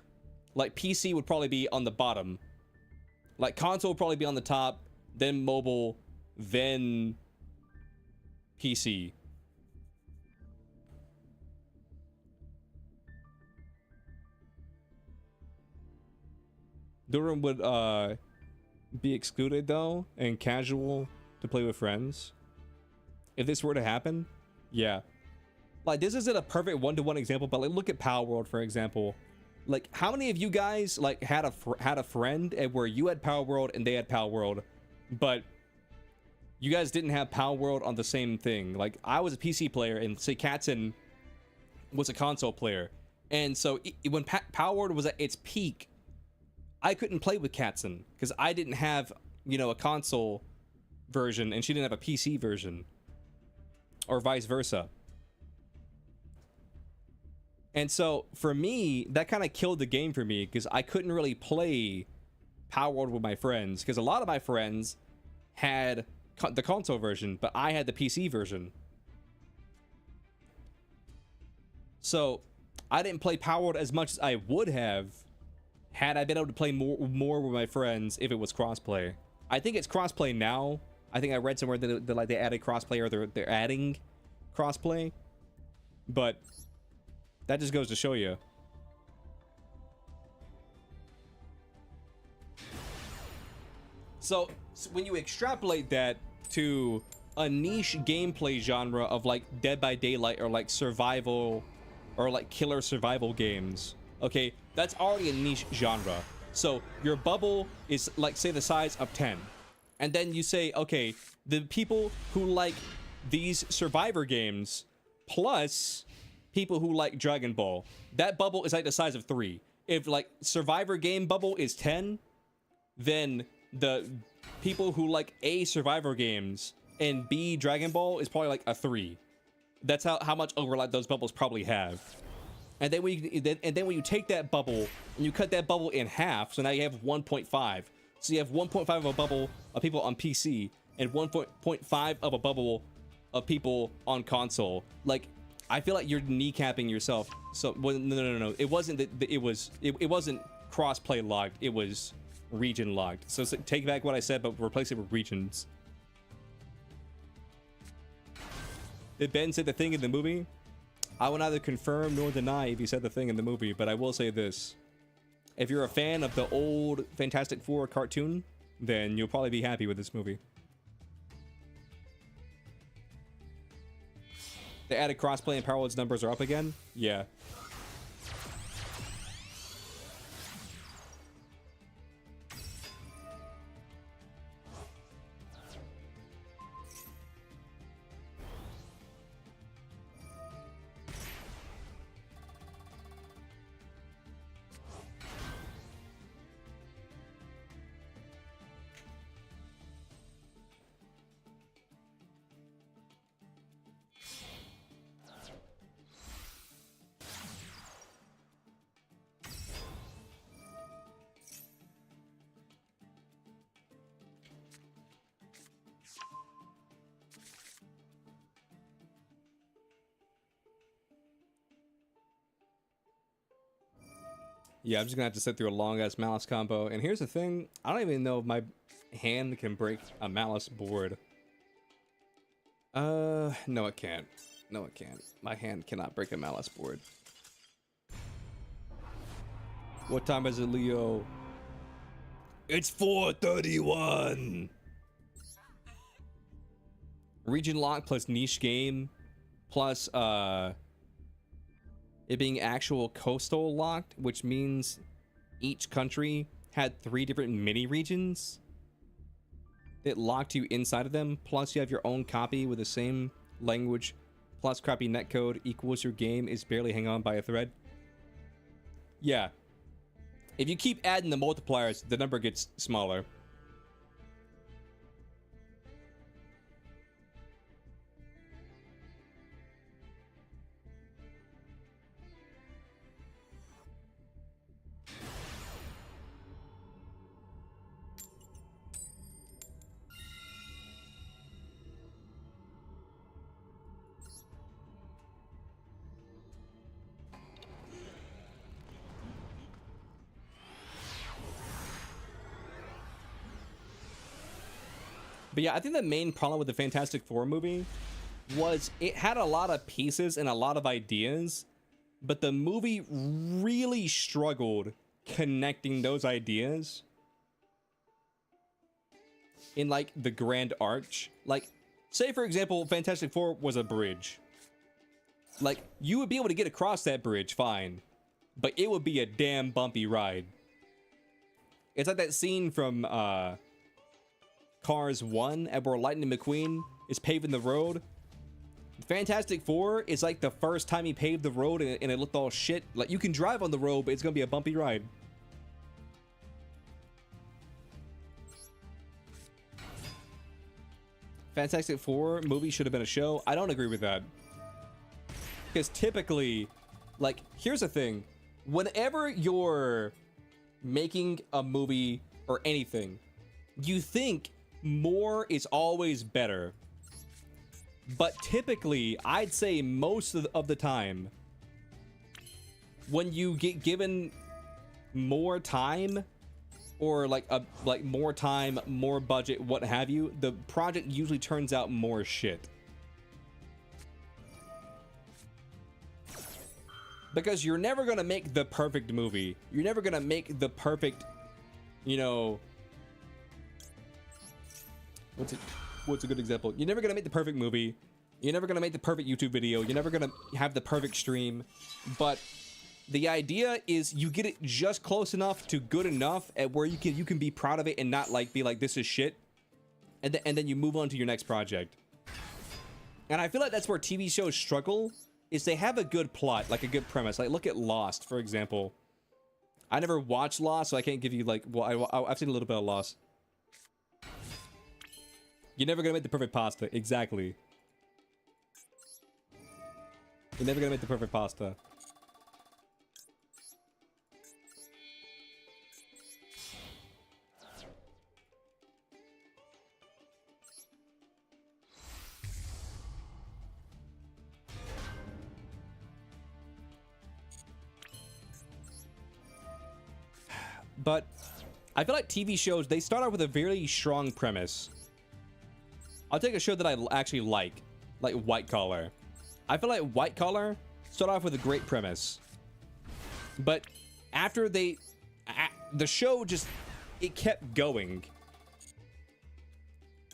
like, PC would probably be on the bottom. Like, console would probably be on the top, then mobile, then PC. Durham would be excluded though, and casual to play with friends. If this were to happen, yeah. Like, this isn't a perfect one-to-one example, but like, look at Power World, for example. Like, how many of you guys like had a friend and where you had Power World and they had Power World, but you guys didn't have Power World on the same thing? Like, I was a PC player and say Katzen was a console player, and so when Power World was at its peak, I couldn't play with Katzen because I didn't have, you know, a console version and she didn't have a PC version, or vice versa. And so for me, that kind of killed the game for me because I couldn't really play Power World with my friends because a lot of my friends had the console version, but I had the PC version. So I didn't play Power World as much as I would have had I been able to play more with my friends if it was crossplay. I think it's crossplay now. I think I read somewhere that like they added crossplay, or they're adding crossplay, but that just goes to show you. So when you extrapolate that to a niche gameplay genre of like Dead by Daylight or like survival or like killer survival games, okay, that's already a niche genre. So your bubble is like, say, the size of 10, and then you say, okay, the people who like these survivor games plus people who like Dragon Ball, that bubble is like the size of 3. If like survivor game bubble is 10, then the people who like A, survivor games, and B, Dragon Ball is probably like a 3. That's how much overlap those bubbles probably have. And then when you take that bubble and you cut that bubble in half, so now you have 1.5. So you have 1.5 of a bubble of people on PC and 1.5 of a bubble of people on console. Like, I feel like you're kneecapping yourself. So well, no. It wasn't that it wasn't cross-play locked. It was region locked. So take back what I said, but replace it with regions. Did Ben say the thing in the movie? I will neither confirm nor deny if he said the thing in the movie, but I will say this. If you're a fan of the old Fantastic Four cartoon, then you'll probably be happy with this movie. They added crossplay and Powerwood's numbers are up again? Yeah. Yeah, I'm just gonna have to sit through a long-ass Malice combo. And here's the thing, I don't even know if my hand can break a Malice board. No it can't. No it can't. My hand cannot break a Malice board. What time is it, Leo? It's 4:31! Region lock plus niche game, plus, it being actual coastal locked, which means each country had 3 different mini regions. It locked you inside of them, plus you have your own copy with the same language, plus crappy netcode equals your game is barely hang on by a thread. Yeah. If you keep adding the multipliers, the number gets smaller. But yeah, I think the main problem with the Fantastic Four movie was it had a lot of pieces and a lot of ideas, but the movie really struggled connecting those ideas in like the grand arch. Like, say for example, Fantastic Four was a bridge. Like, you would be able to get across that bridge fine, but it would be a damn bumpy ride. It's like that scene from Cars 1 where Lightning McQueen is paving the road. Fantastic Four is like the first time he paved the road and it looked all shit. Like, you can drive on the road, but it's gonna be a bumpy ride. Fantastic Four movie should have been a show. I don't agree with that. Because typically, like, here's the thing. Whenever you're making a movie or anything, you think more is always better. But typically, I'd say most of the time, when you get given more time, or like more time, more budget, what have you, the project usually turns out more shit. Because you're never gonna make the perfect movie. You're never gonna make the perfect, you know, what's a good example? You're never gonna make the perfect movie. You're never gonna make the perfect YouTube video. You're never gonna have the perfect stream. But the idea is you get it just close enough to good enough at where you can be proud of it and not like be like, this is shit, and then you move on to your next project. And I feel like that's where TV shows struggle, is they have a good plot, like a good premise. Like, look at Lost, for example. I never watched Lost, so I can't give you like, well, I've seen a little bit of Lost. You're never gonna make the perfect pasta. Exactly. You're never gonna make the perfect pasta. But I feel like TV shows, they start off with a very strong premise. I'll take a show that I actually like White Collar. I feel like White Collar start off with a great premise, but after the show just, it kept going,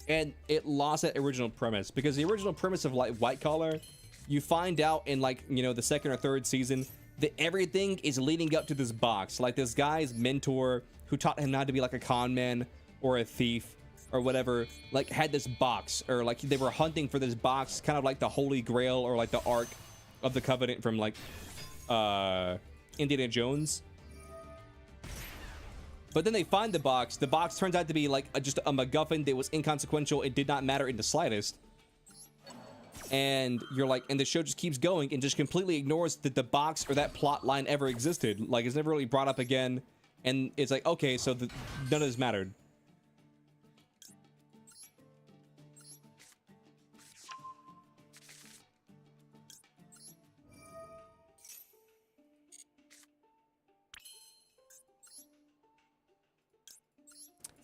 and it lost that original premise, because the original premise of like White Collar, you find out in like, you know, the second or third season that everything is leading up to this box. Like this guy's mentor who taught him not to be like a con man or a thief or whatever, like had this box, or like they were hunting for this box, kind of like the Holy Grail or like the Ark of the Covenant from like Indiana Jones. But then they find the box. The box turns out to be like just a MacGuffin that was inconsequential. It did not matter in the slightest. And you're like, and the show just keeps going and just completely ignores that the box or that plot line ever existed. Like it's never really brought up again. And it's like, okay, so none of this mattered.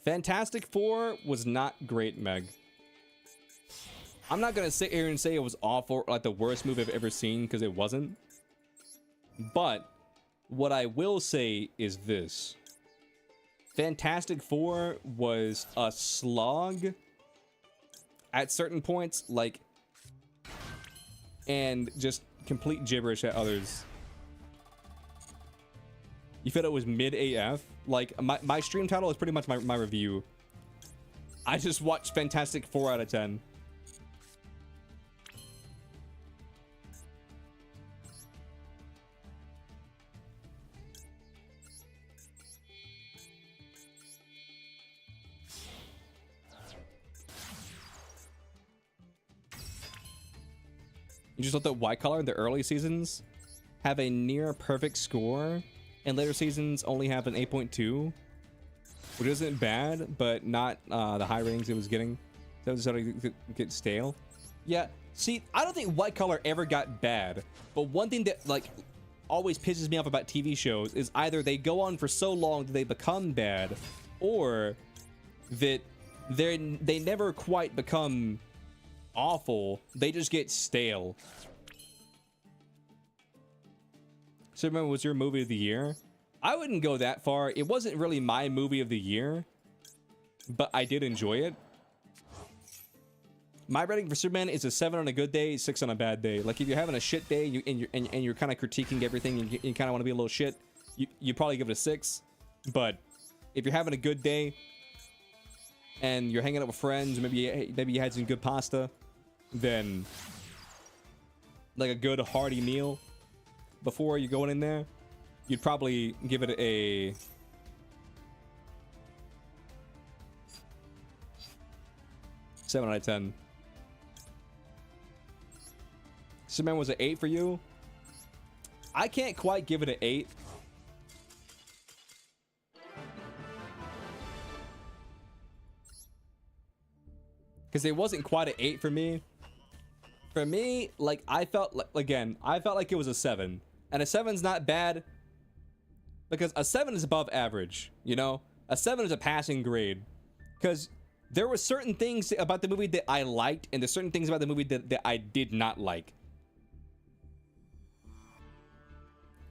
Fantastic Four was not great, Meg. I'm not gonna sit here and say it was awful, like the worst movie I've ever seen, because it wasn't. But what I will say is this: Fantastic Four was a slog at certain points, like, and just complete gibberish at others. You felt it was mid AF? Like, my stream title is pretty much my review. I just watched Fantastic 4 out of 10. You just let the White Collar in the early seasons have a near perfect score, and later seasons only have an 8.2, which isn't bad, but not the high ratings it was getting. That was starting to get stale. Yeah, see, I don't think White Collar ever got bad, but one thing that like always pisses me off about TV shows is either they go on for so long that they become bad, or that they never quite become awful. They just get stale. Superman was your movie of the year? I wouldn't go that far. It wasn't really my movie of the year, but I did enjoy it. My rating for Superman is a 7 on a good day, 6 on a bad day. Like if you're having a shit day and you're kind of critiquing everything and you kind of want to be a little shit, you probably give it a 6. But if you're having a good day and you're hanging out with friends, maybe you had some good pasta, then like a good hearty meal before you're going in there, you'd probably give it a 7 out of 10. Superman was an 8 for you? I can't quite give it an 8. Because it wasn't quite an 8 for me. For me, like, I felt like, again, I felt like it was a 7. And a 7's not bad, because a 7 is above average, you know? A 7 is a passing grade. Because there were certain things about the movie that I liked, and there's certain things about the movie that I did not like.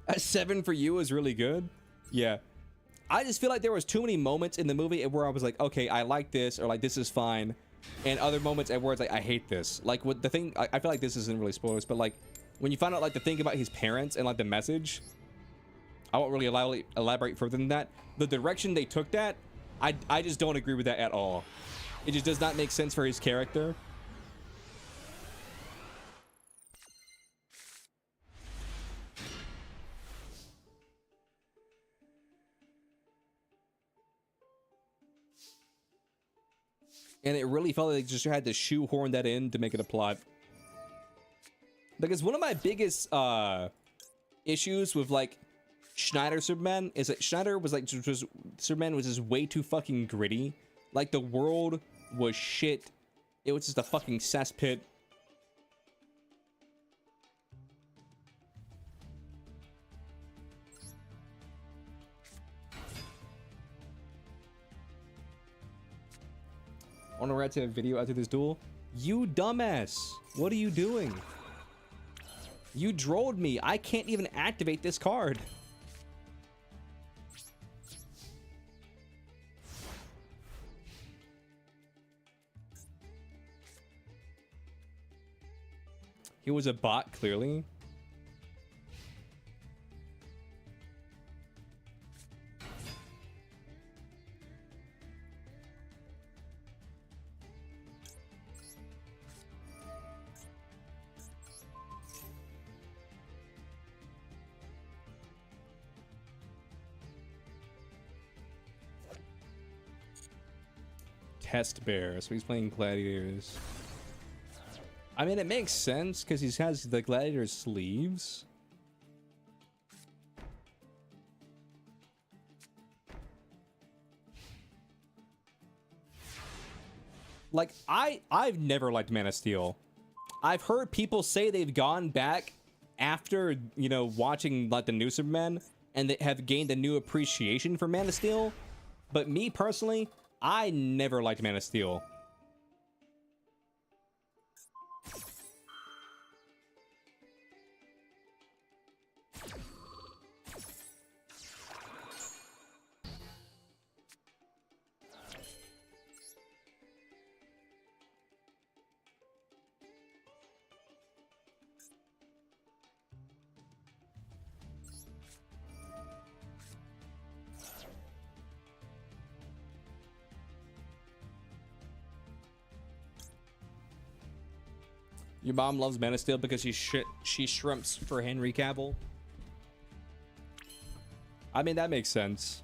A 7 for you is really good? Yeah. I just feel like there was too many moments in the movie where I was like, okay, I like this, or like, this is fine. And other moments where it's like, I hate this. Like, what the thing, I feel like this isn't really spoilers, but like, when you find out like the thing about his parents and like the message, I won't really elaborate further than that. The direction they took that, I just don't agree with that at all. It just does not make sense for his character. And it really felt like they just had to shoehorn that in to make it a plot. Because one of my biggest issues with like Schneider Superman is that Schneider was like Superman was just way too fucking gritty. Like the world was shit. It was just a fucking cesspit. I want to react to a video after this duel. You dumbass. What are you doing? You drolled me. I can't even activate this card. He was a bot, clearly. Test bear, so he's playing gladiators. I mean, it makes sense because he has the gladiator sleeves. Like, I've never liked Man of Steel. I've heard people say they've gone back after, you know, watching like the new Superman and they have gained a new appreciation for Man of Steel. But me personally, I never liked Man of Steel. Your mom loves Man of Steel because she shrimps for Henry Cavill. I mean, that makes sense.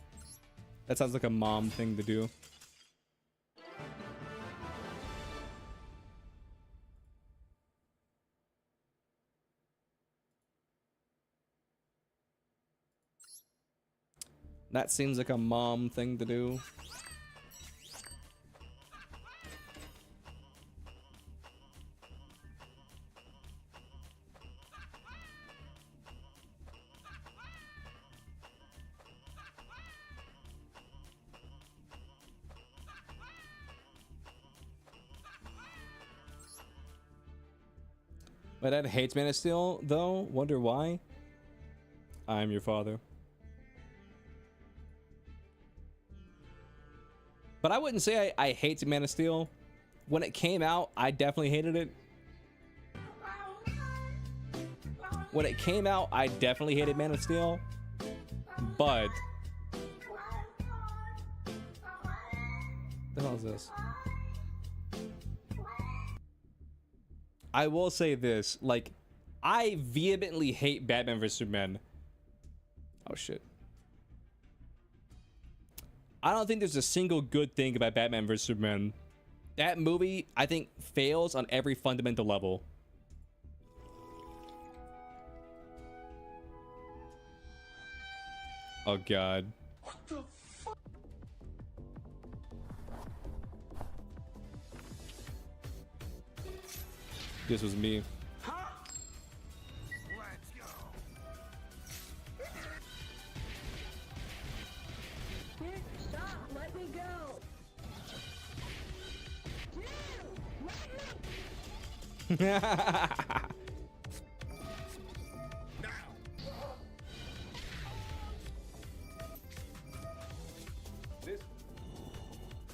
That sounds like a mom thing to do. That seems like a mom thing to do. My dad hates Man of Steel, though. Wonder why? I'm your father. But I wouldn't say I hate Man of Steel. When it came out, I definitely hated it. When it came out, I definitely hated Man of Steel. But... the hell is this? I will say this, like, I vehemently hate Batman vs Superman. Oh shit. I don't think there's a single good thing about Batman vs Superman. That movie, I think, fails on every fundamental level. Oh god. What the fuck? This was me. Huh? Let's go. Stop! Let me go! Dude, let me! This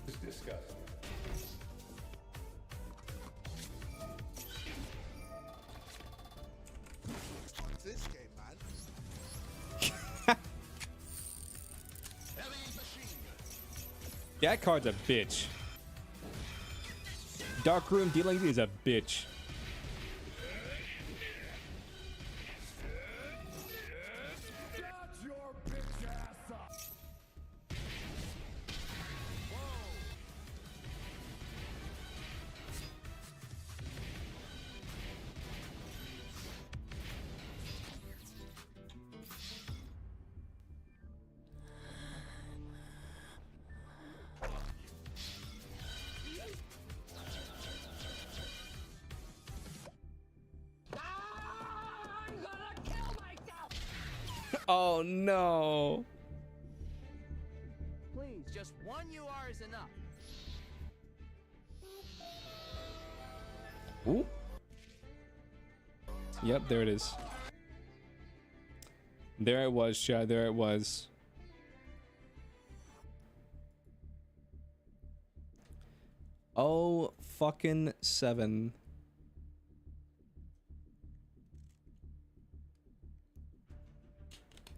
is disgusting. This game, man. Heavy machine gun. That card's a bitch. Dark Room dealing is a bitch. Shut your bitch ass up. I'm gonna kill myself! Oh no. Please, just one UR is enough. Ooh. Yep, there it is. There it was, Chad. There it was. Oh, fucking 7.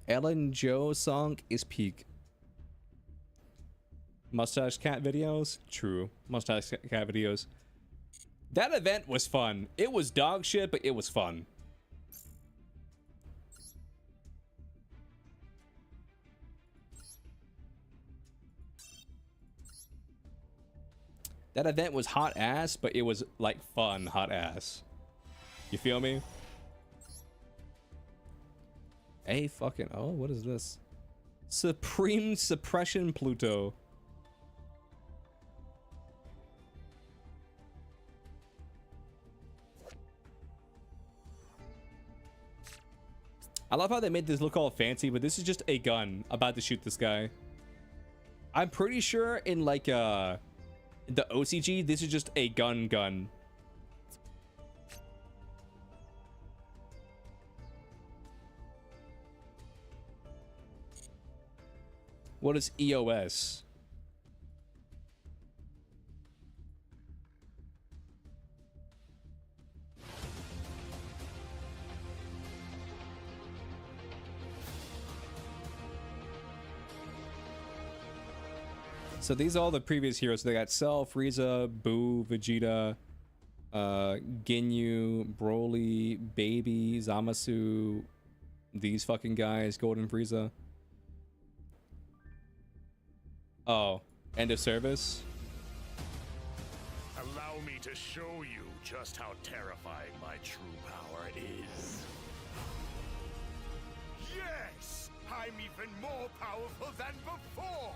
Ellen Joe song is peak. Mustache Cat videos? True. Mustache Cat videos. That event was fun. It was dog shit, but it was fun. That event was hot ass, but it was like fun hot ass. You feel me? Hey, fucking, oh, what is this? Supreme Suppression Pluto. I love how they made this look all fancy, but this is just a gun about to shoot this guy. I'm pretty sure in like the OCG, this is just a gun. What is EOS? So these are all the previous heroes. They got Cell, Frieza, Boo, Vegeta, Ginyu, Broly, Baby, Zamasu, these fucking guys, Golden Frieza. Oh, end of service. Allow me to show you just how terrifying my true power is. Yes! I'm even more powerful than before!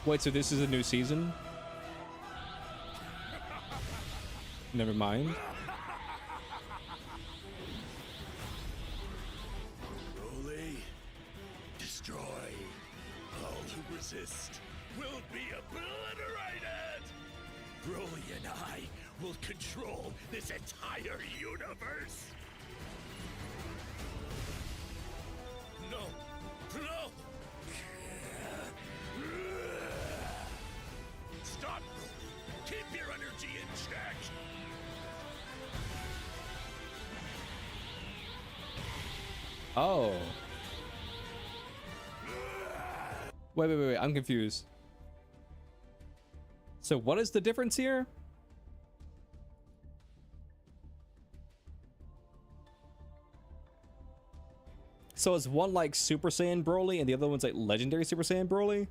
Wait, so this is a new season? Never mind. Broly, destroy. All who resist will be obliterated! Broly and I will control this entire universe! No! No! Stop! Keep your energy in check! Oh. Wait. I'm confused. So what is the difference here? So is one like Super Saiyan Broly and the other one's like Legendary Super Saiyan Broly?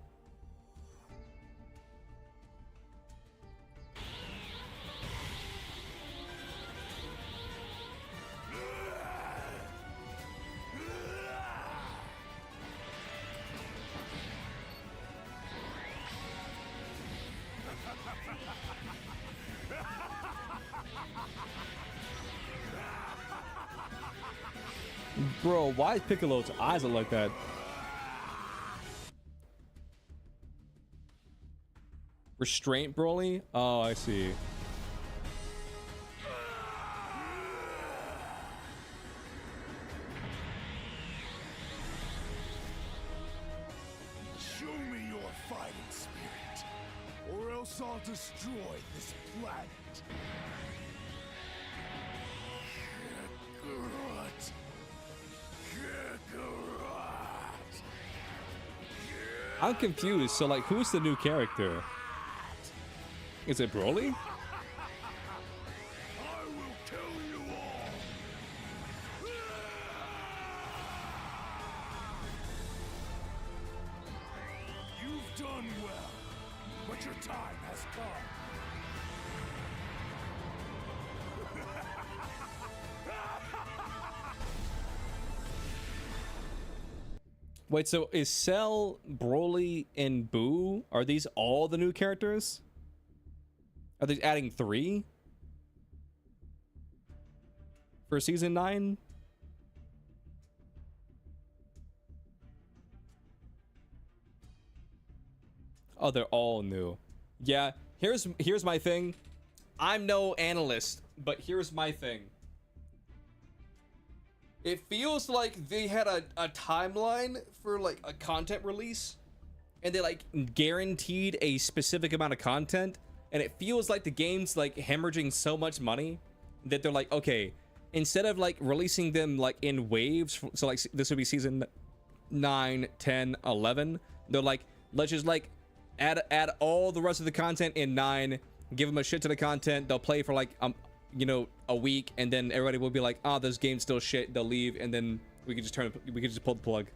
Bro, why is Piccolo's eyes look like that? Restraint Broly? Oh, I see. Show me your fighting spirit, or else I'll destroy this planet. Kakarot. I'm confused. So, like, who's the new character? Is it Broly? I will kill you all. You've done well, but your time has come. Wait, so is Cell, Broly, and Boo, are these all the new characters? Are they adding 3? For season 9? Oh, they're all new. Yeah, here's my thing. I'm no analyst, but here's my thing. It feels like they had a timeline for like a content release, and they like guaranteed a specific amount of content, and it feels like the game's like hemorrhaging so much money that they're like, okay, instead of like releasing them like in waves, so like this would be season 9, 10, 11, they're like, let's just like add all the rest of the content in 9, give them a shit ton of content, they'll play for like you know, a week, and then everybody will be like, oh, this game's still shit, they'll leave, and then we could just pull the plug.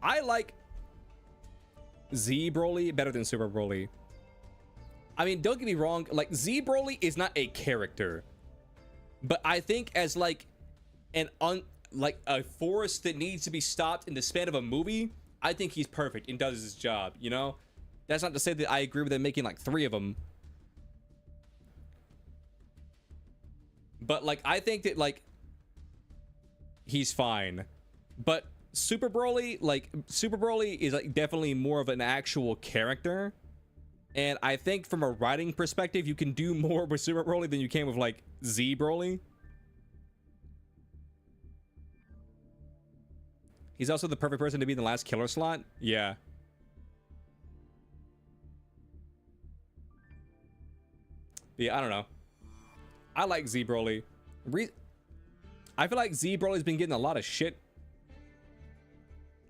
I like Z Broly better than Super Broly. I mean, don't get me wrong, like Z Broly is not a character, but I think as like like a force that needs to be stopped in the span of a movie, I think he's perfect and does his job, you know? That's not to say that I agree with them making like 3 of them. But like, I think that like, he's fine. But Super Broly is like definitely more of an actual character. And I think from a writing perspective, you can do more with Super Broly than you can with like Z Broly. He's also the perfect person to be in the last killer slot. Yeah. Yeah, I don't know. I like Z Broly. I feel like Z Broly's been getting a lot of shit.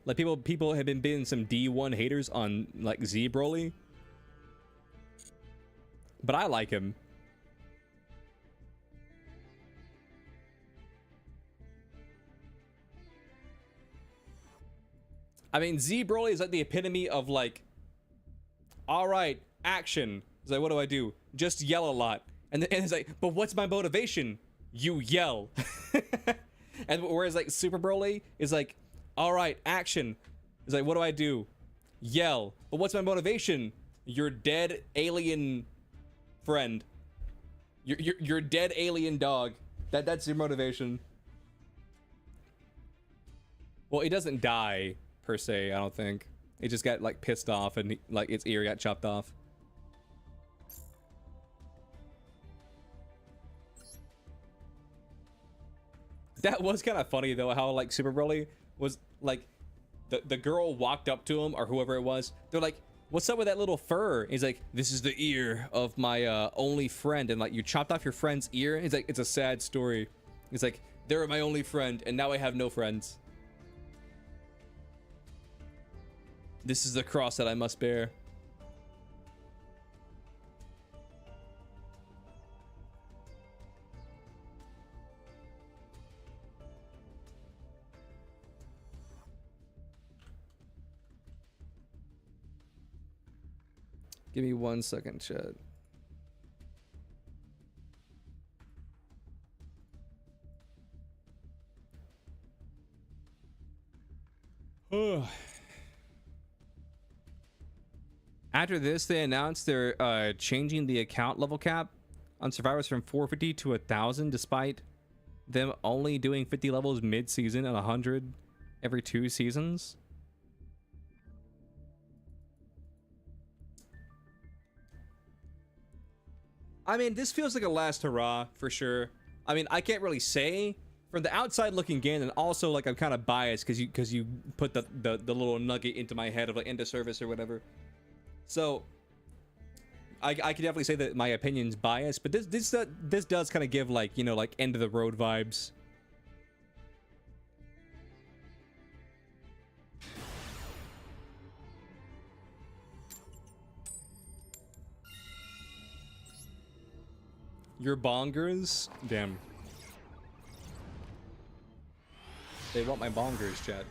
Like people have been being some D1 haters on like Z Broly. But I like him. I mean, Z Broly is like the epitome of like, all right, action. It's like, what do I do? Just yell a lot. And it's like, but what's my motivation? You yell. And whereas like Super Broly is like, all right, action. It's like, what do I do? Yell. But what's my motivation? Your dead alien friend. Your dead alien dog. That's your motivation. Well, he doesn't die per se, I don't think. It just got like pissed off and like its ear got chopped off. That was kind of funny though, how like Super Broly was like, the girl walked up to him or whoever it was. They're like, what's up with that little fur? He's like, this is the ear of my only friend. And like, you chopped off your friend's ear? He's like, it's a sad story. He's like, they're my only friend and now I have no friends. This is the cross that I must bear. Give me 1 second, chat. After this, they announced they're changing the account level cap on survivors from 450 to 1,000, despite them only doing 50 levels mid-season and 100 every 2 seasons. I mean, this feels like a last hurrah for sure. I mean, I can't really say from the outside looking in, and also like I'm kind of biased because you put the little nugget into my head of like end of service or whatever. So I can definitely say that my opinion's biased, but this does kind of give like, you know, like end of the road vibes. Your bongers? Damn. They want my bongers, chat.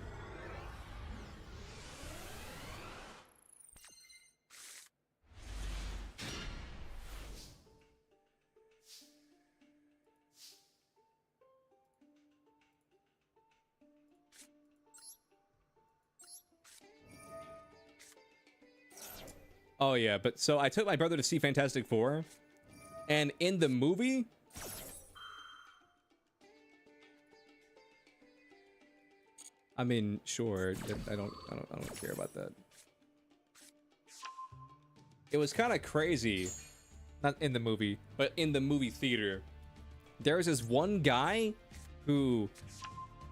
Oh yeah, but so I took my brother to see Fantastic Four, and in the movie, I mean, sure. I don't care about that. It was kind of crazy, not in the movie, but in the movie theater. There was this one guy who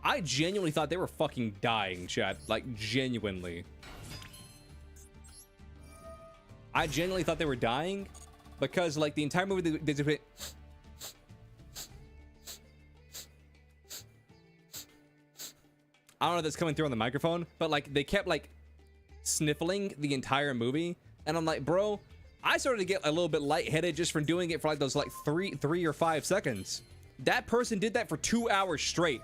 I genuinely thought they were fucking dying, chat. Like, genuinely. I genuinely thought they were dying because, like, the entire movie they just went, I don't know if that's coming through on the microphone, but like they kept like sniffling the entire movie, and I'm like, bro, I started to get a little bit lightheaded just from doing it for like those like three or 5 seconds. That person did that for 2 hours straight.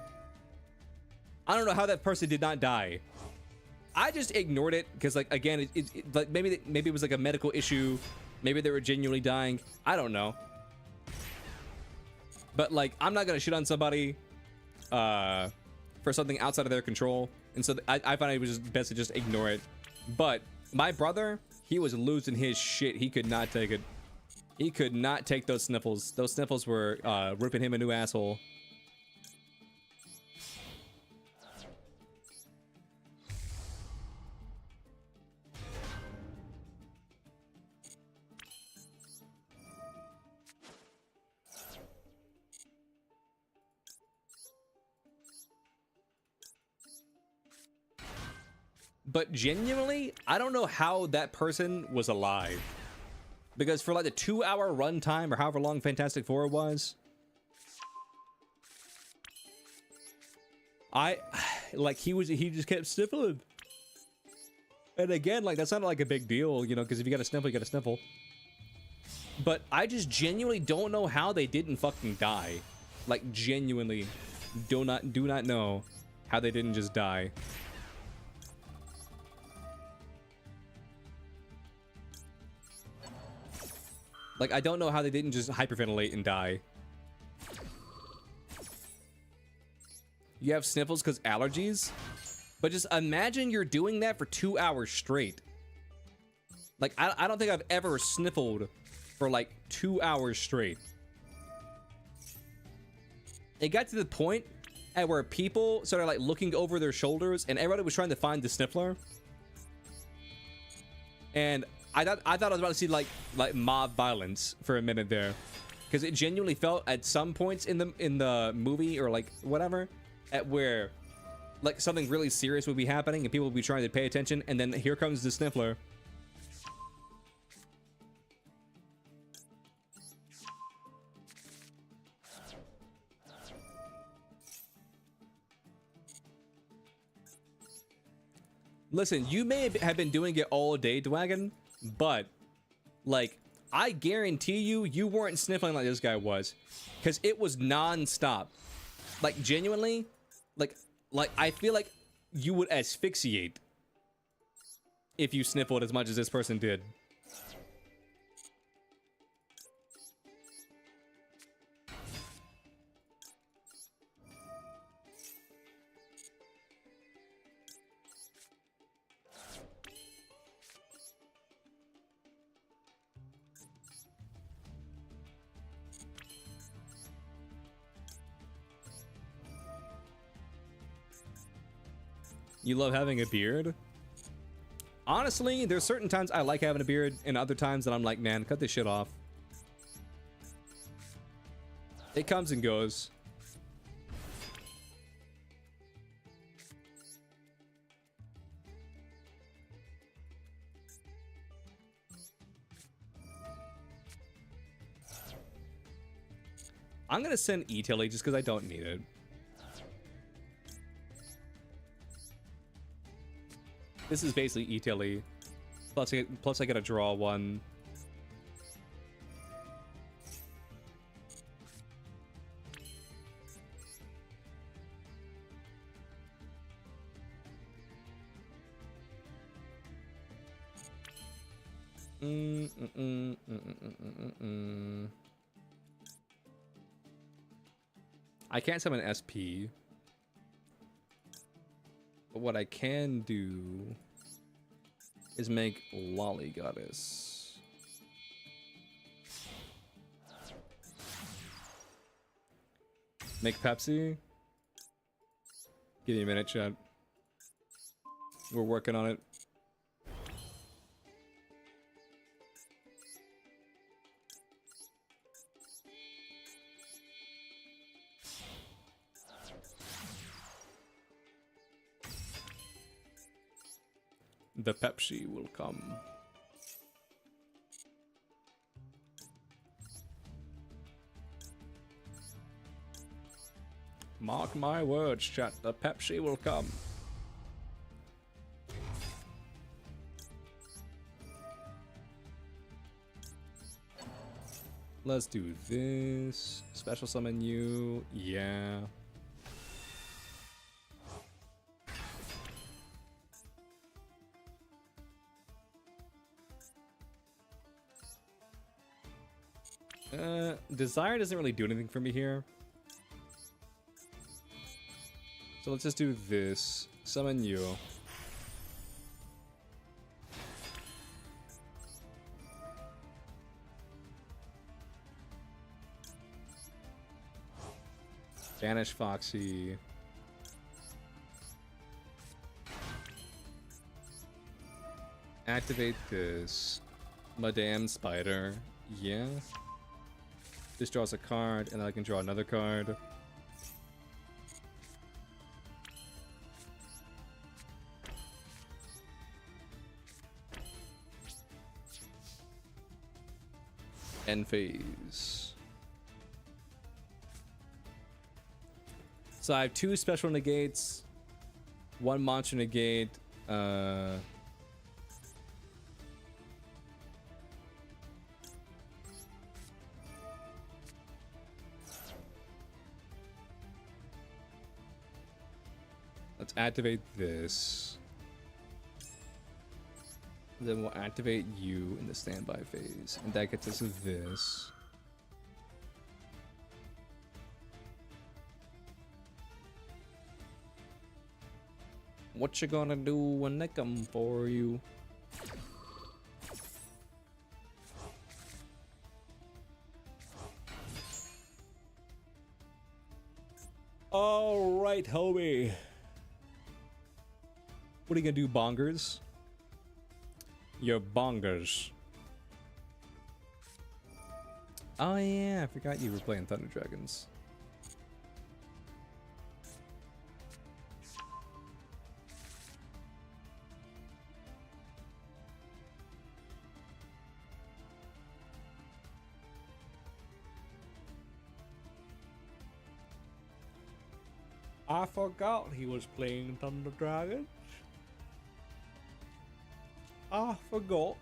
I don't know how that person did not die. I just ignored it because, like, again, like maybe it was like a medical issue, maybe they were genuinely dying. I don't know. But like, I'm not gonna shit on somebody for something outside of their control, and so I found it was just best to just ignore it. But my brother, he was losing his shit. He could not take it. He could not take those sniffles. Those sniffles were ripping him a new asshole. But genuinely, I don't know how that person was alive. Because for like the 2-hour runtime or however long Fantastic Four was, like he just kept sniffling. And again, like that's not like a big deal, you know, because if you got to sniffle, you got to sniffle. But I just genuinely don't know how they didn't fucking die. Like genuinely do not know how they didn't just die. Like, I don't know how they didn't just hyperventilate and die. You have sniffles because allergies? But just imagine you're doing that for 2 hours straight. Like, I don't think I've ever sniffled for like 2 hours straight. It got to the point at where people started like looking over their shoulders and everybody was trying to find the sniffler. And I thought I was about to see like mob violence for a minute there, because it genuinely felt at some points in the movie or like whatever, at where like something really serious would be happening and people would be trying to pay attention, and then here comes the sniffler. Listen, you may have been doing it all day, Dwagon, but like I guarantee you weren't sniffling like this guy was, because it was non-stop. Like genuinely, like I feel like you would asphyxiate if you sniffled as much as this person did. You love having a beard? Honestly, there's certain times I like having a beard, and other times that I'm like, man, cut this shit off. It comes and goes. I'm gonna send E-Tilly just because I don't need it. This is basically E-Tilly. Plus I gotta draw one. I can't summon SP. But what I can do is make Lolly Goddess. Make Pepsi? Give me a minute, chat. We're working on it. The Pepsi will come. Mark my words, chat. The Pepsi will come. Let's do this. Special summon you. Yeah. Desire doesn't really do anything for me here. So let's just do this. Summon you. Banish Foxy. Activate this. Madame Spider. Yeah. This draws a card, and then I can draw another card. End phase. So I have 2 special negates, 1 monster negate, let's activate this. Then we'll activate you in the standby phase. And that gets us this. What you gonna do when they come for you? All right, homie. What are you gonna do, bongers? You're bongers. Oh yeah, I forgot you were playing Thunder Dragons. I forgot he was playing Thunder Dragons. I forgot.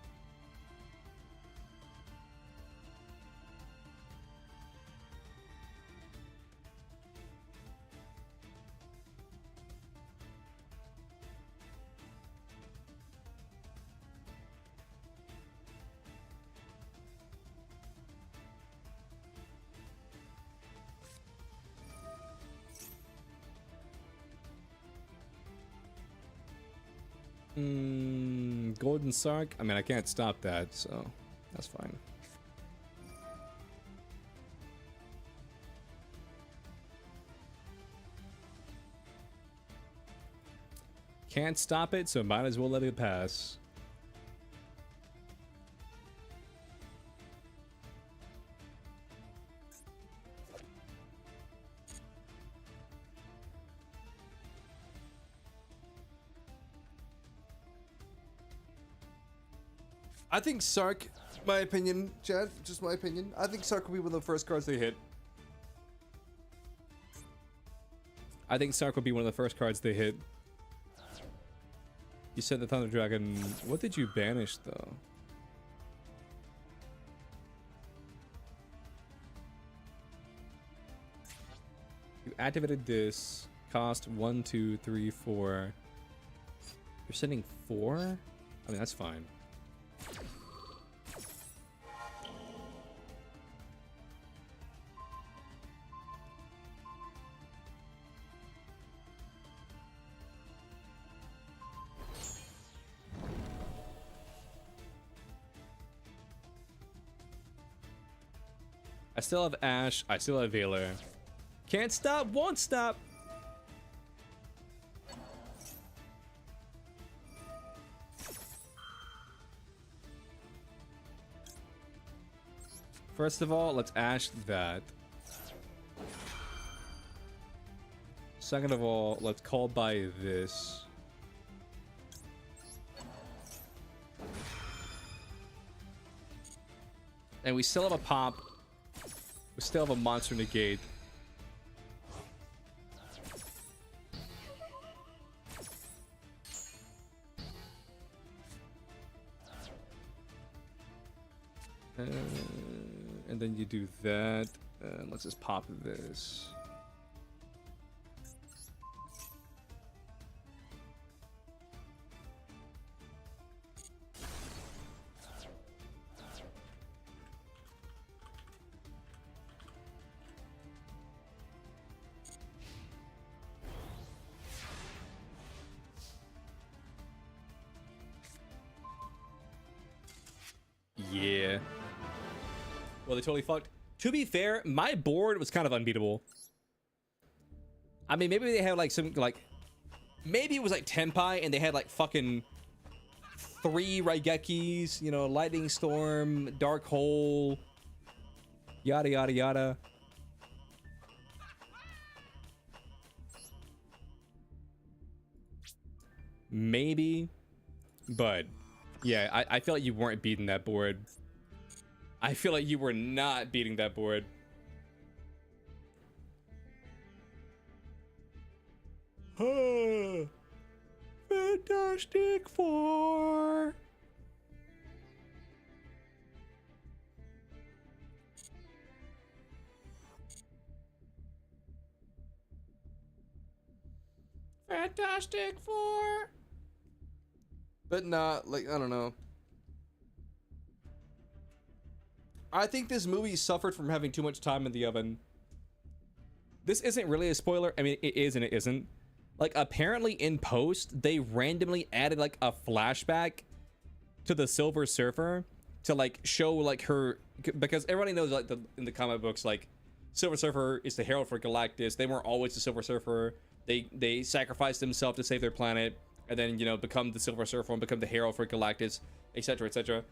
Golden Sark? I mean, I can't stop that, so that's fine. Can't stop it, so might as well let it pass. I think Sark, my opinion, Chad, just my opinion, I think Sark will be one of the first cards they hit. I think Sark will be one of the first cards they hit. You said the Thunder Dragon. What did you banish, though? You activated this. Cost 1, 2, 3, 4. You're sending 4? I mean, that's fine. I still have Ash. I still have Veiler. Can't stop, won't stop. First of all, let's ash that. Second of all, let's call by this. And we still have a pop. We still have a monster negate. And then you do that. Let's just pop this. Yeah. Well, they totally fucked. To be fair, my board was kind of unbeatable. I mean, maybe they had like some, like, maybe it was like Tenpai and they had like fucking 3 Raigekis, you know, Lightning Storm, Dark Hole, yada, yada, yada. Maybe, but yeah, I feel like you weren't beating that board. I feel like you were not beating that board. Fantastic Four. Fantastic Four. But not like, I don't know. I think this movie suffered from having too much time in the oven. This isn't really a spoiler. I mean, it is and it isn't. Like, apparently in post, they randomly added like a flashback to the Silver Surfer to like show like her, because everybody knows like in the comic books, like Silver Surfer is the herald for Galactus. They weren't always the Silver Surfer. They sacrificed themselves to save their planet, and then, you know, become the Silver Surfer and become the herald for Galactus, etc., etc.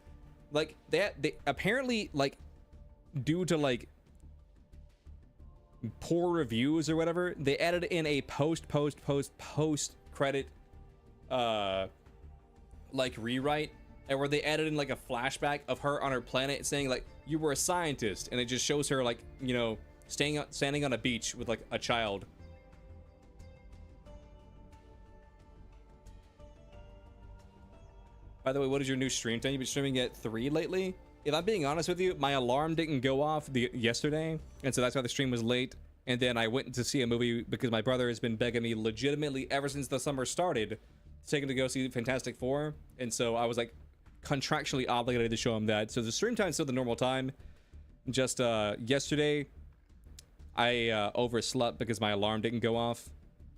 Like they apparently, like, due to like poor reviews or whatever, they added in a post credit like rewrite, and where they added in like a flashback of her on her planet saying like, you were a scientist, and it just shows her like, you know, standing on a beach with like a child. By the way, what is your new stream time? You've been streaming at 3 lately? If I'm being honest with you, my alarm didn't go off yesterday, and so that's why the stream was late. And then I went to see a movie because my brother has been begging me legitimately ever since the summer started to take him to go see Fantastic Four. And so I was like contractually obligated to show him that. So the stream time's still the normal time. Just yesterday, I overslept because my alarm didn't go off.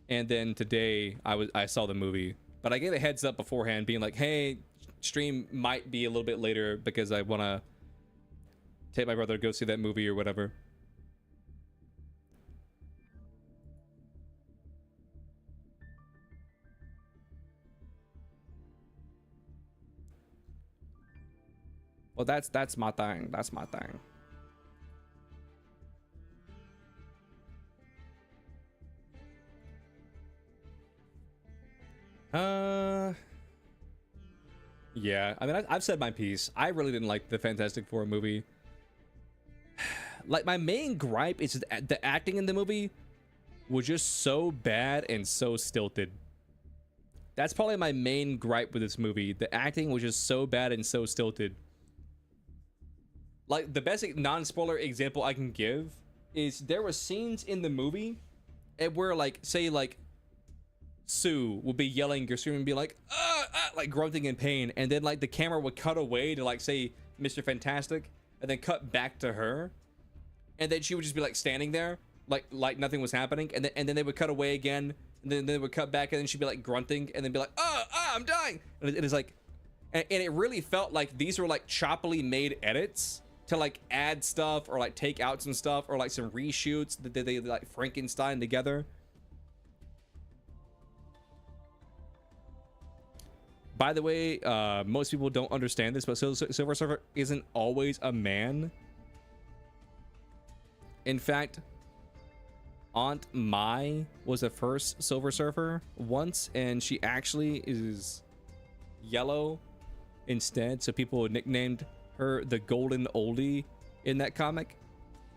And then today I saw the movie. But I gave a heads up beforehand, being like, hey, stream might be a little bit later because I want to take my brother to go see that movie or whatever. Well, that's my thing. That's my thing. Yeah, I mean, I've said my piece. I really didn't like the Fantastic Four movie. Like, my main gripe is that the acting in the movie was just so bad and so stilted. That's probably my main gripe with this movie. The acting was just so bad and so stilted. Like, the best non-spoiler example I can give is there were scenes in the movie where, like, say, like, Sue would be yelling or screaming and be like, like grunting in pain, and then like the camera would cut away to like say Mr. Fantastic, and then cut back to her, and then she would just be like standing there like nothing was happening, and then they would cut away again, and then they would cut back, and then she'd be like grunting, and then be like, I'm dying, and it is like, and it really felt like these were like choppily made edits to like add stuff or like take out some stuff or like some reshoots that they like Frankenstein together. By the way, most people don't understand this, but Silver Surfer isn't always a man. In fact, Aunt Mai was the first Silver Surfer once, and she actually is yellow instead, so people nicknamed her the Golden Oldie in that comic.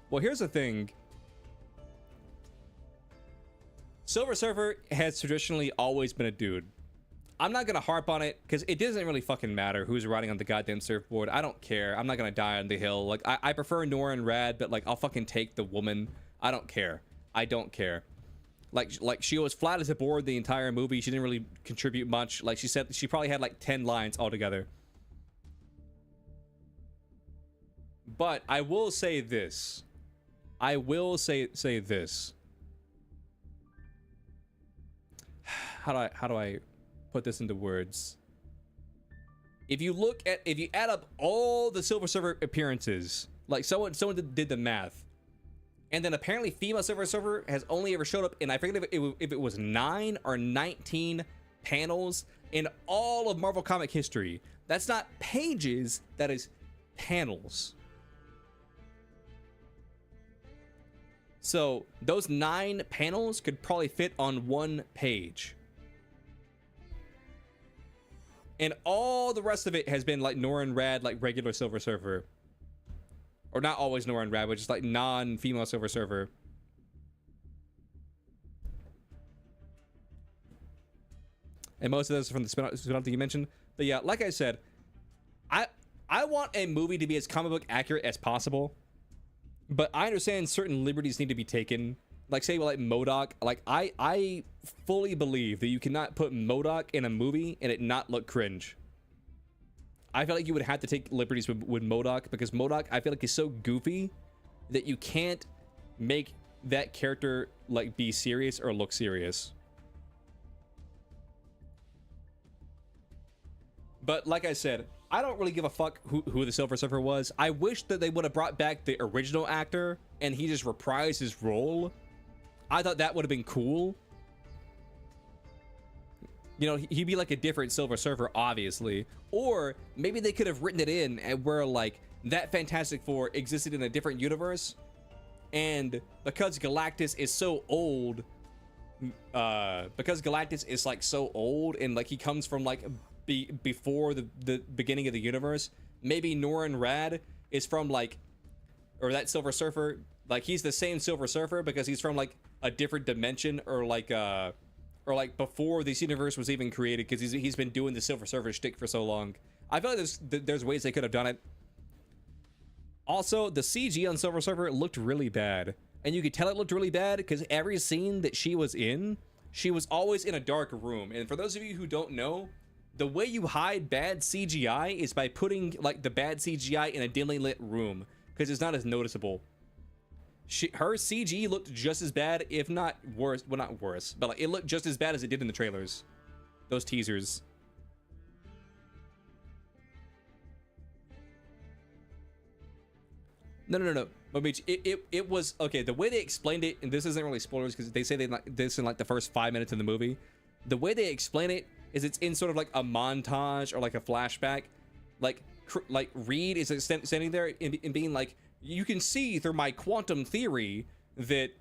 Well, here's the thing. Silver Surfer has traditionally always been a dude. I'm not gonna harp on it because it doesn't really fucking matter who's riding on the goddamn surfboard. I don't care. I'm not gonna die on the hill. Like, I prefer Nora and Rad, but like, I'll fucking take the woman. I don't care. I don't care. Like she was flat as a board the entire movie. She didn't really contribute much. Like she said, she probably had like 10 lines altogether. But I will say this. I will say this. How do I put this into words? If you add up all the Silver Surfer appearances, like someone did the math, and then apparently female Silver Surfer has only ever showed up in, I forget if it was 9 or 19 panels in all of Marvel comic history. That's not pages, that is panels. So those 9 panels could probably fit on one page. And all the rest of it has been like Nora and Rad, like regular Silver Surfer. Or not always Nora and Rad, but just like non-female Silver Surfer. And most of those are from the spin-off that you mentioned. But yeah, like I said, I want a movie to be as comic book accurate as possible. But I understand certain liberties need to be taken. Like, say, like MODOK. Like, I fully believe that you cannot put MODOK in a movie and it not look cringe. I feel like you would have to take liberties with MODOK, because MODOK, I feel like, is so goofy that you can't make that character, like, be serious or look serious. But like I said, I don't really give a fuck who the Silver Surfer was. I wish that they would have brought back the original actor and he just reprised his role. I thought that would have been cool. You know, he'd be like a different Silver Surfer, obviously. Or maybe they could have written it in and where, like, that Fantastic Four existed in a different universe. And because Galactus is so old, like, so old, and, like, he comes from, like, before the beginning of the universe, maybe Nora and Rad is from, like, or that Silver Surfer, like, he's the same Silver Surfer because he's from, like, a different dimension, or like before this universe was even created, because he's been doing the Silver Surfer shtick for so long. I feel like there's ways they could have done it. Also, the CG on Silver Surfer looked really bad, and you could tell it looked really bad because every scene that she was in, she was always in a dark room. And for those of you who don't know, the way you hide bad CGI is by putting, like, the bad CGI in a dimly lit room, because it's not as noticeable. Her CG looked just as bad, if not worse. Well, not worse, but like, it looked just as bad as it did in the trailers. Those teasers. No. But Mitch, it was okay. The way they explained it, and this isn't really spoilers because they say they like this in like the first 5 minutes of the movie. The way they explain it is it's in sort of like a montage or like a flashback. Like Reed is standing there and being like, you can see through my quantum theory that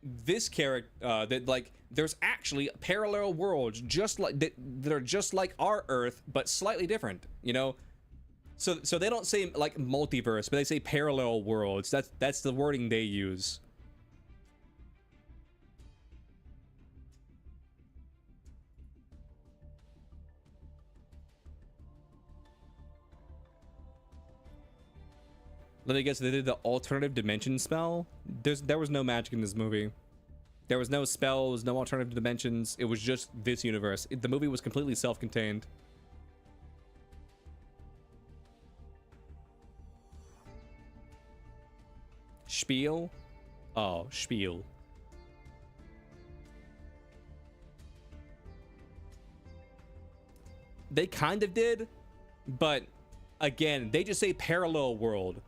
this character that, like, there's actually parallel worlds just like that are just like our Earth but slightly different, you know. So they don't say like multiverse, but they say parallel worlds. That's the wording they use. Let me guess, they did the alternative dimension spell? There was no magic in this movie. There was no spells, no alternative dimensions. It was just this universe. The movie was completely self-contained. Spiel? Oh, spiel. They kind of did, but again, they just say parallel world.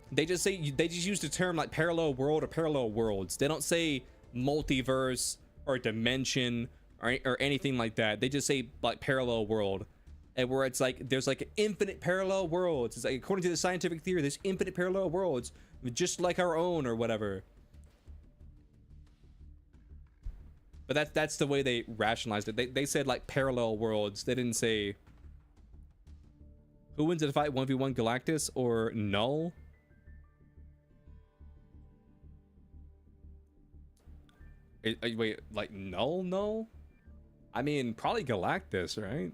They just use the term like parallel world or parallel worlds. They don't say multiverse or dimension or anything like that. They just say like parallel world, and where it's like there's like infinite parallel worlds. It's like according to the scientific theory, there's infinite parallel worlds just like our own or whatever. But that's the way they rationalized it. They said like parallel worlds. They didn't say who wins in a fight, 1v1 Galactus or Null. Wait, like Null? I mean, probably Galactus, right?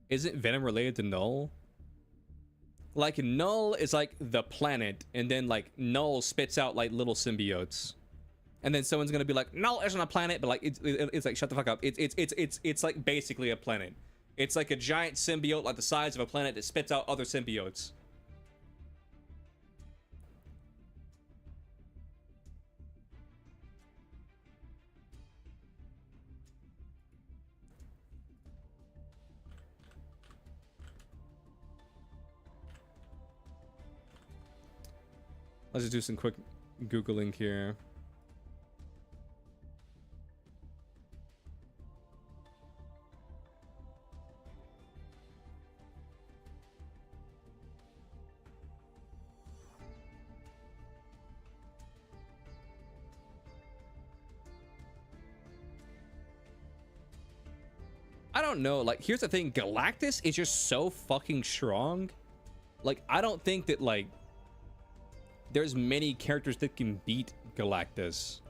Isn't Venom related to Null? Like Null is like the planet, and then like Null spits out like little symbiotes, and then someone's gonna be like, Null isn't a planet, but like it's like shut the fuck up. It's like basically a planet. It's like a giant symbiote like the size of a planet that spits out other symbiotes. Let's just do some quick Googling here. I don't know. Like, here's the thing. Galactus is just so fucking strong. Like, I don't think that, like, there's many characters that can beat Galactus.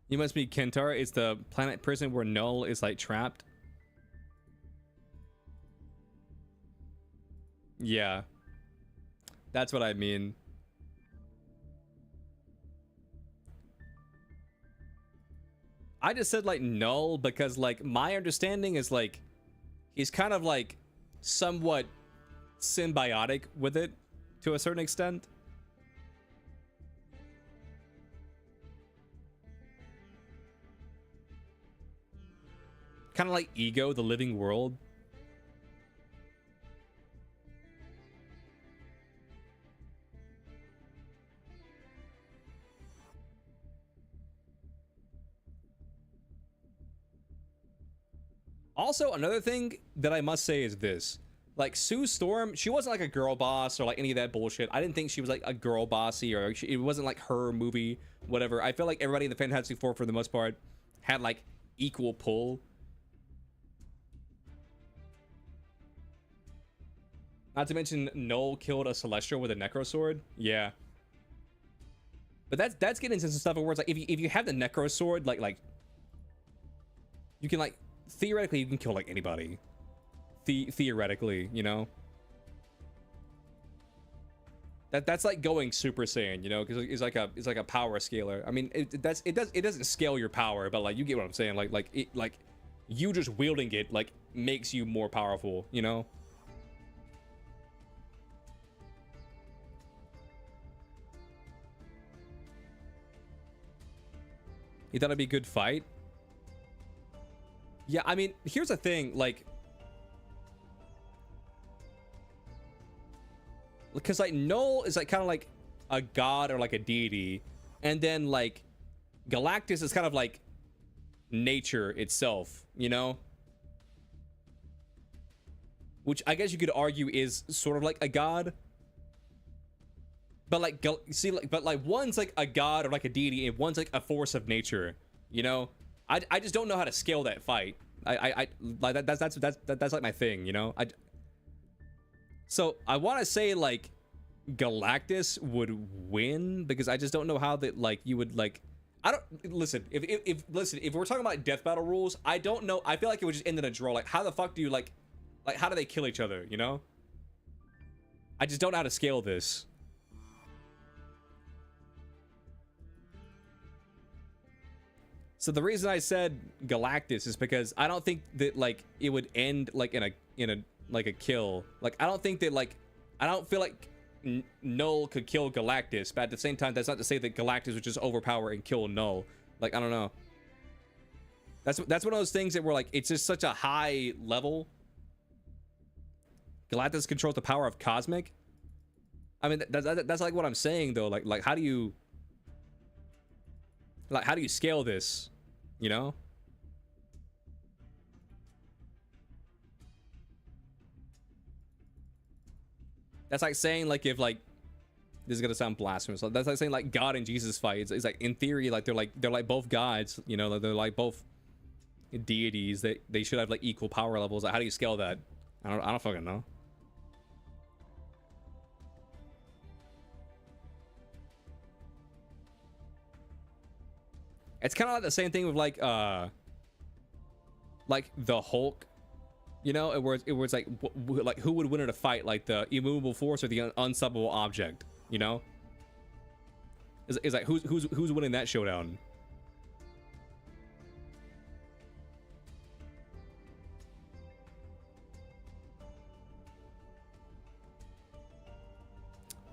You must be Kentara. It's the planet prison where Null is like trapped. Yeah. That's what I mean. I just said like Null because like my understanding is like he's kind of like somewhat symbiotic with it to a certain extent. Kind of like Ego, the living world. Also, another thing that I must say is this. Like, Sue Storm, she wasn't like a girl boss or like any of that bullshit. I didn't think she was like a girl bossy or it wasn't like her movie, whatever. I feel like everybody in the Fantastic Four, for the most part, had like equal pull. Not to mention, Null killed a Celestial with a Necro Sword. Yeah. But that's getting into some stuff where it's like, if you have the Necro Sword, like you can like, theoretically, you can kill like anybody. Theoretically, you know? That's like going Super Saiyan, you know? Because it's like a power scaler. I mean, it doesn't scale your power, but like, you get what I'm saying. Like you just wielding it, like, makes you more powerful, you know? You thought it'd be a good fight? Yeah, I mean, here's the thing, like, because like Null is like kind of like a god or like a deity, and then like Galactus is kind of like nature itself, you know? Which I guess you could argue is sort of like a god. But like, but like one's like a god or like a deity, and one's like a force of nature. You know, I just don't know how to scale that fight. I like that's like my thing. You know, So I want to say like Galactus would win because I just don't know how that like you would like. I don't listen. If listen, if we're talking about death battle rules, I don't know. I feel like it would just end in a draw. Like how the fuck do you like how do they kill each other? You know? I just don't know how to scale this. So the reason I said Galactus is because I don't think that like it would end like in a like a kill. Like I don't think that like I don't feel like Null could kill Galactus, but at the same time that's not to say that Galactus would just overpower and kill Null. Like I don't know. That's one of those things that were like it's just such a high level. Galactus controls the power of Cosmic. I mean that's like what I'm saying though. Like how do you scale this, you know? That's like saying like if like this is gonna sound blasphemous. That's like saying like God and Jesus fight. It's like in theory like they're like both gods, you know, they're like both deities that they should have like equal power levels. Like how do you scale that? I don't fucking know. It's kind of like the same thing with like the Hulk, you know, it was like like who would win in a fight, like the immovable force or the unstoppable object, you know? It's like who's winning that showdown?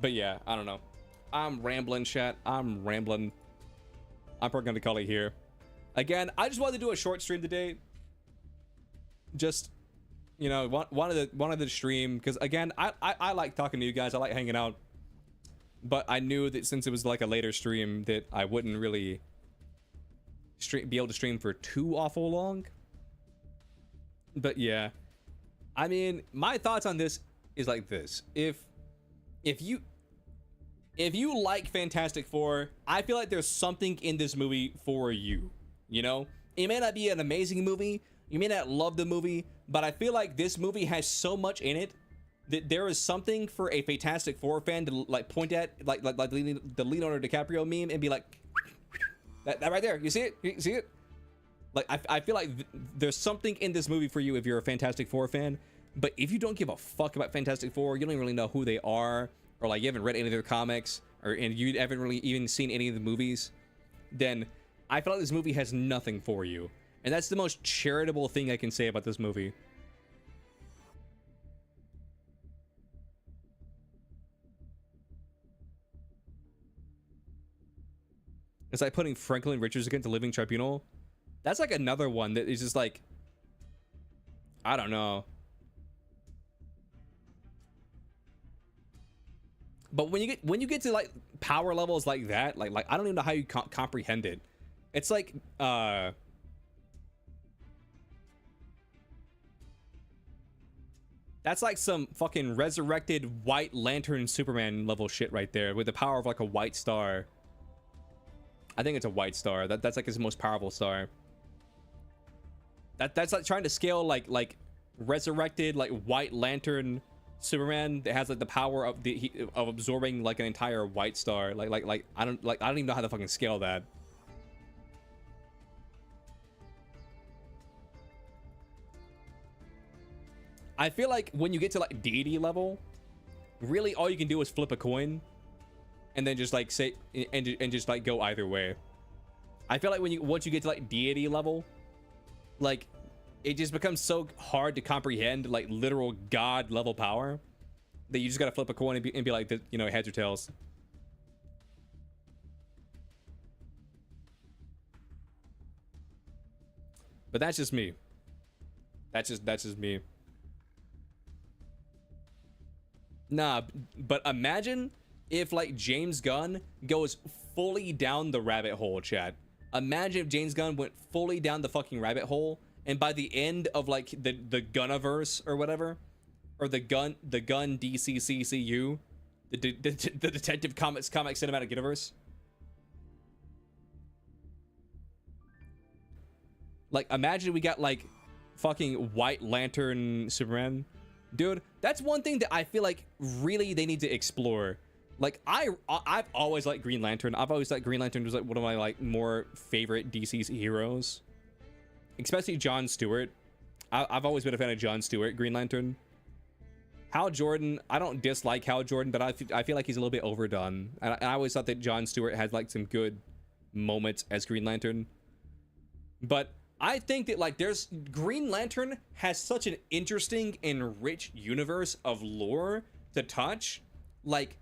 But yeah, I don't know. I'm rambling, chat. I'm rambling. I'm probably gonna call it here. Again, I just wanted to do a short stream today. Just, you know, wanted to stream because again, I like talking to you guys. I like hanging out. But I knew that since it was like a later stream that I wouldn't really be able to stream for too awful long. But yeah, I mean, my thoughts on this is like this: if you like Fantastic Four, I feel like there's something in this movie for you. You know, it may not be an amazing movie, you may not love the movie, but I feel like this movie has so much in it that there is something for a Fantastic Four fan to like point at, like the Leonardo DiCaprio meme and be like, that right there, you see it? You see it? Like I feel like there's something in this movie for you if you're a Fantastic Four fan. But if you don't give a fuck about Fantastic Four, you don't really know who they are, or like you haven't read any of their comics, and you haven't really even seen any of the movies, then I feel like this movie has nothing for you. And that's the most charitable thing I can say about this movie. It's like putting Franklin Richards against the Living Tribunal. That's like another one that is just like, I don't know. But when you get to like power levels like that, like I don't even know how you comprehend it. It's like that's like some fucking resurrected White Lantern Superman level shit right there with the power of like a white star. I think it's a white star. That's like his most powerful star. That's like trying to scale like resurrected like White Lantern Superman that has like the power of of absorbing like an entire white star. Like I don't even know how to fucking scale that. I feel like when you get to like deity level, really all you can do is flip a coin and then just like say and just like go either way. I feel like once you get to like deity level, like it just becomes so hard to comprehend like literal god level power that you just gotta flip a coin and be like, you know, heads or tails. But that's just me. That's just me. Nah, but imagine if like James Gunn goes fully down the rabbit hole, chat. Imagine if James Gunn went fully down the fucking rabbit hole, and by the end of like the Gunniverse or whatever, or the gun DCCCU, the Detective Comics Cinematic Universe, like imagine we got like fucking White Lantern Superman Dude, that's one thing that I feel like really they need to explore. Like I've always liked Green Lantern. I've always thought Green Lantern was like one of my like more favorite DC's heroes, especially John Stewart. I've always been a fan of John Stewart, Green Lantern. Hal Jordan, I don't dislike Hal Jordan, but I feel like he's a little bit overdone. And I always thought that John Stewart had like some good moments as Green Lantern. But I think that like there's Green Lantern has such an interesting and rich universe of lore to touch. Like,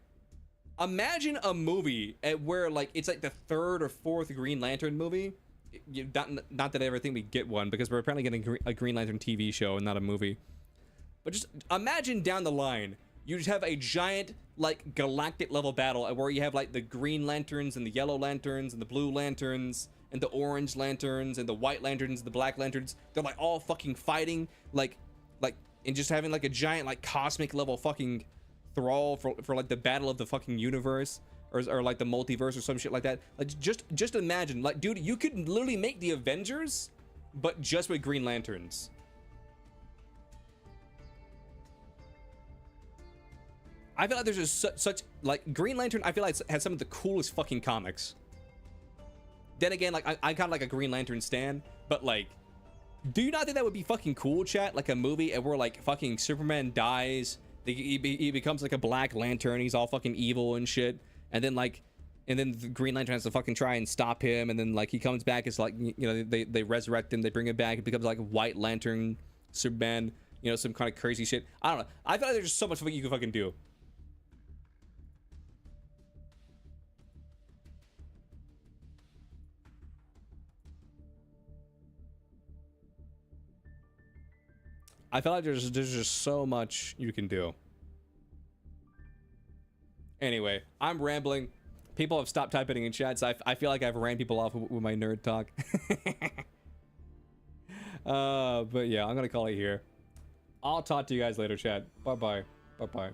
imagine a movie where like it's like the third or fourth Green Lantern movie. Not that I ever think we get one, because we're apparently getting a Green Lantern TV show and not a movie. But just imagine down the line, you just have a giant like galactic level battle where you have like the Green Lanterns and the Yellow Lanterns and the Blue Lanterns and the Orange Lanterns and the White Lanterns and the Black Lanterns. They're like all fucking fighting like and just having like a giant like cosmic level fucking thrall for like the battle of the fucking universe or like the multiverse or some shit like that. Like just imagine, like, dude, you could literally make the Avengers but just with Green Lanterns. I feel like there's just such like Green Lantern. I feel like has some of the coolest fucking comics. Then again, like I kind of like a Green Lantern stan, but like, do you not think that would be fucking cool, chat? Like a movie where like fucking Superman dies, he becomes like a Black Lantern, he's all fucking evil and shit, and then the Green Lantern has to fucking try and stop him, and then like he comes back, it's like, you know, they resurrect him, they bring him back, it becomes like White Lantern Superman, you know, some kind of crazy shit. I don't know. I feel like there's just so much you can fucking do. I feel like there's just so much you can do. Anyway, I'm rambling. People have stopped typing in chat, so I feel like I've ran people off with my nerd talk. But yeah, I'm gonna call it here. I'll talk to you guys later, chat. Bye-bye. Bye-bye.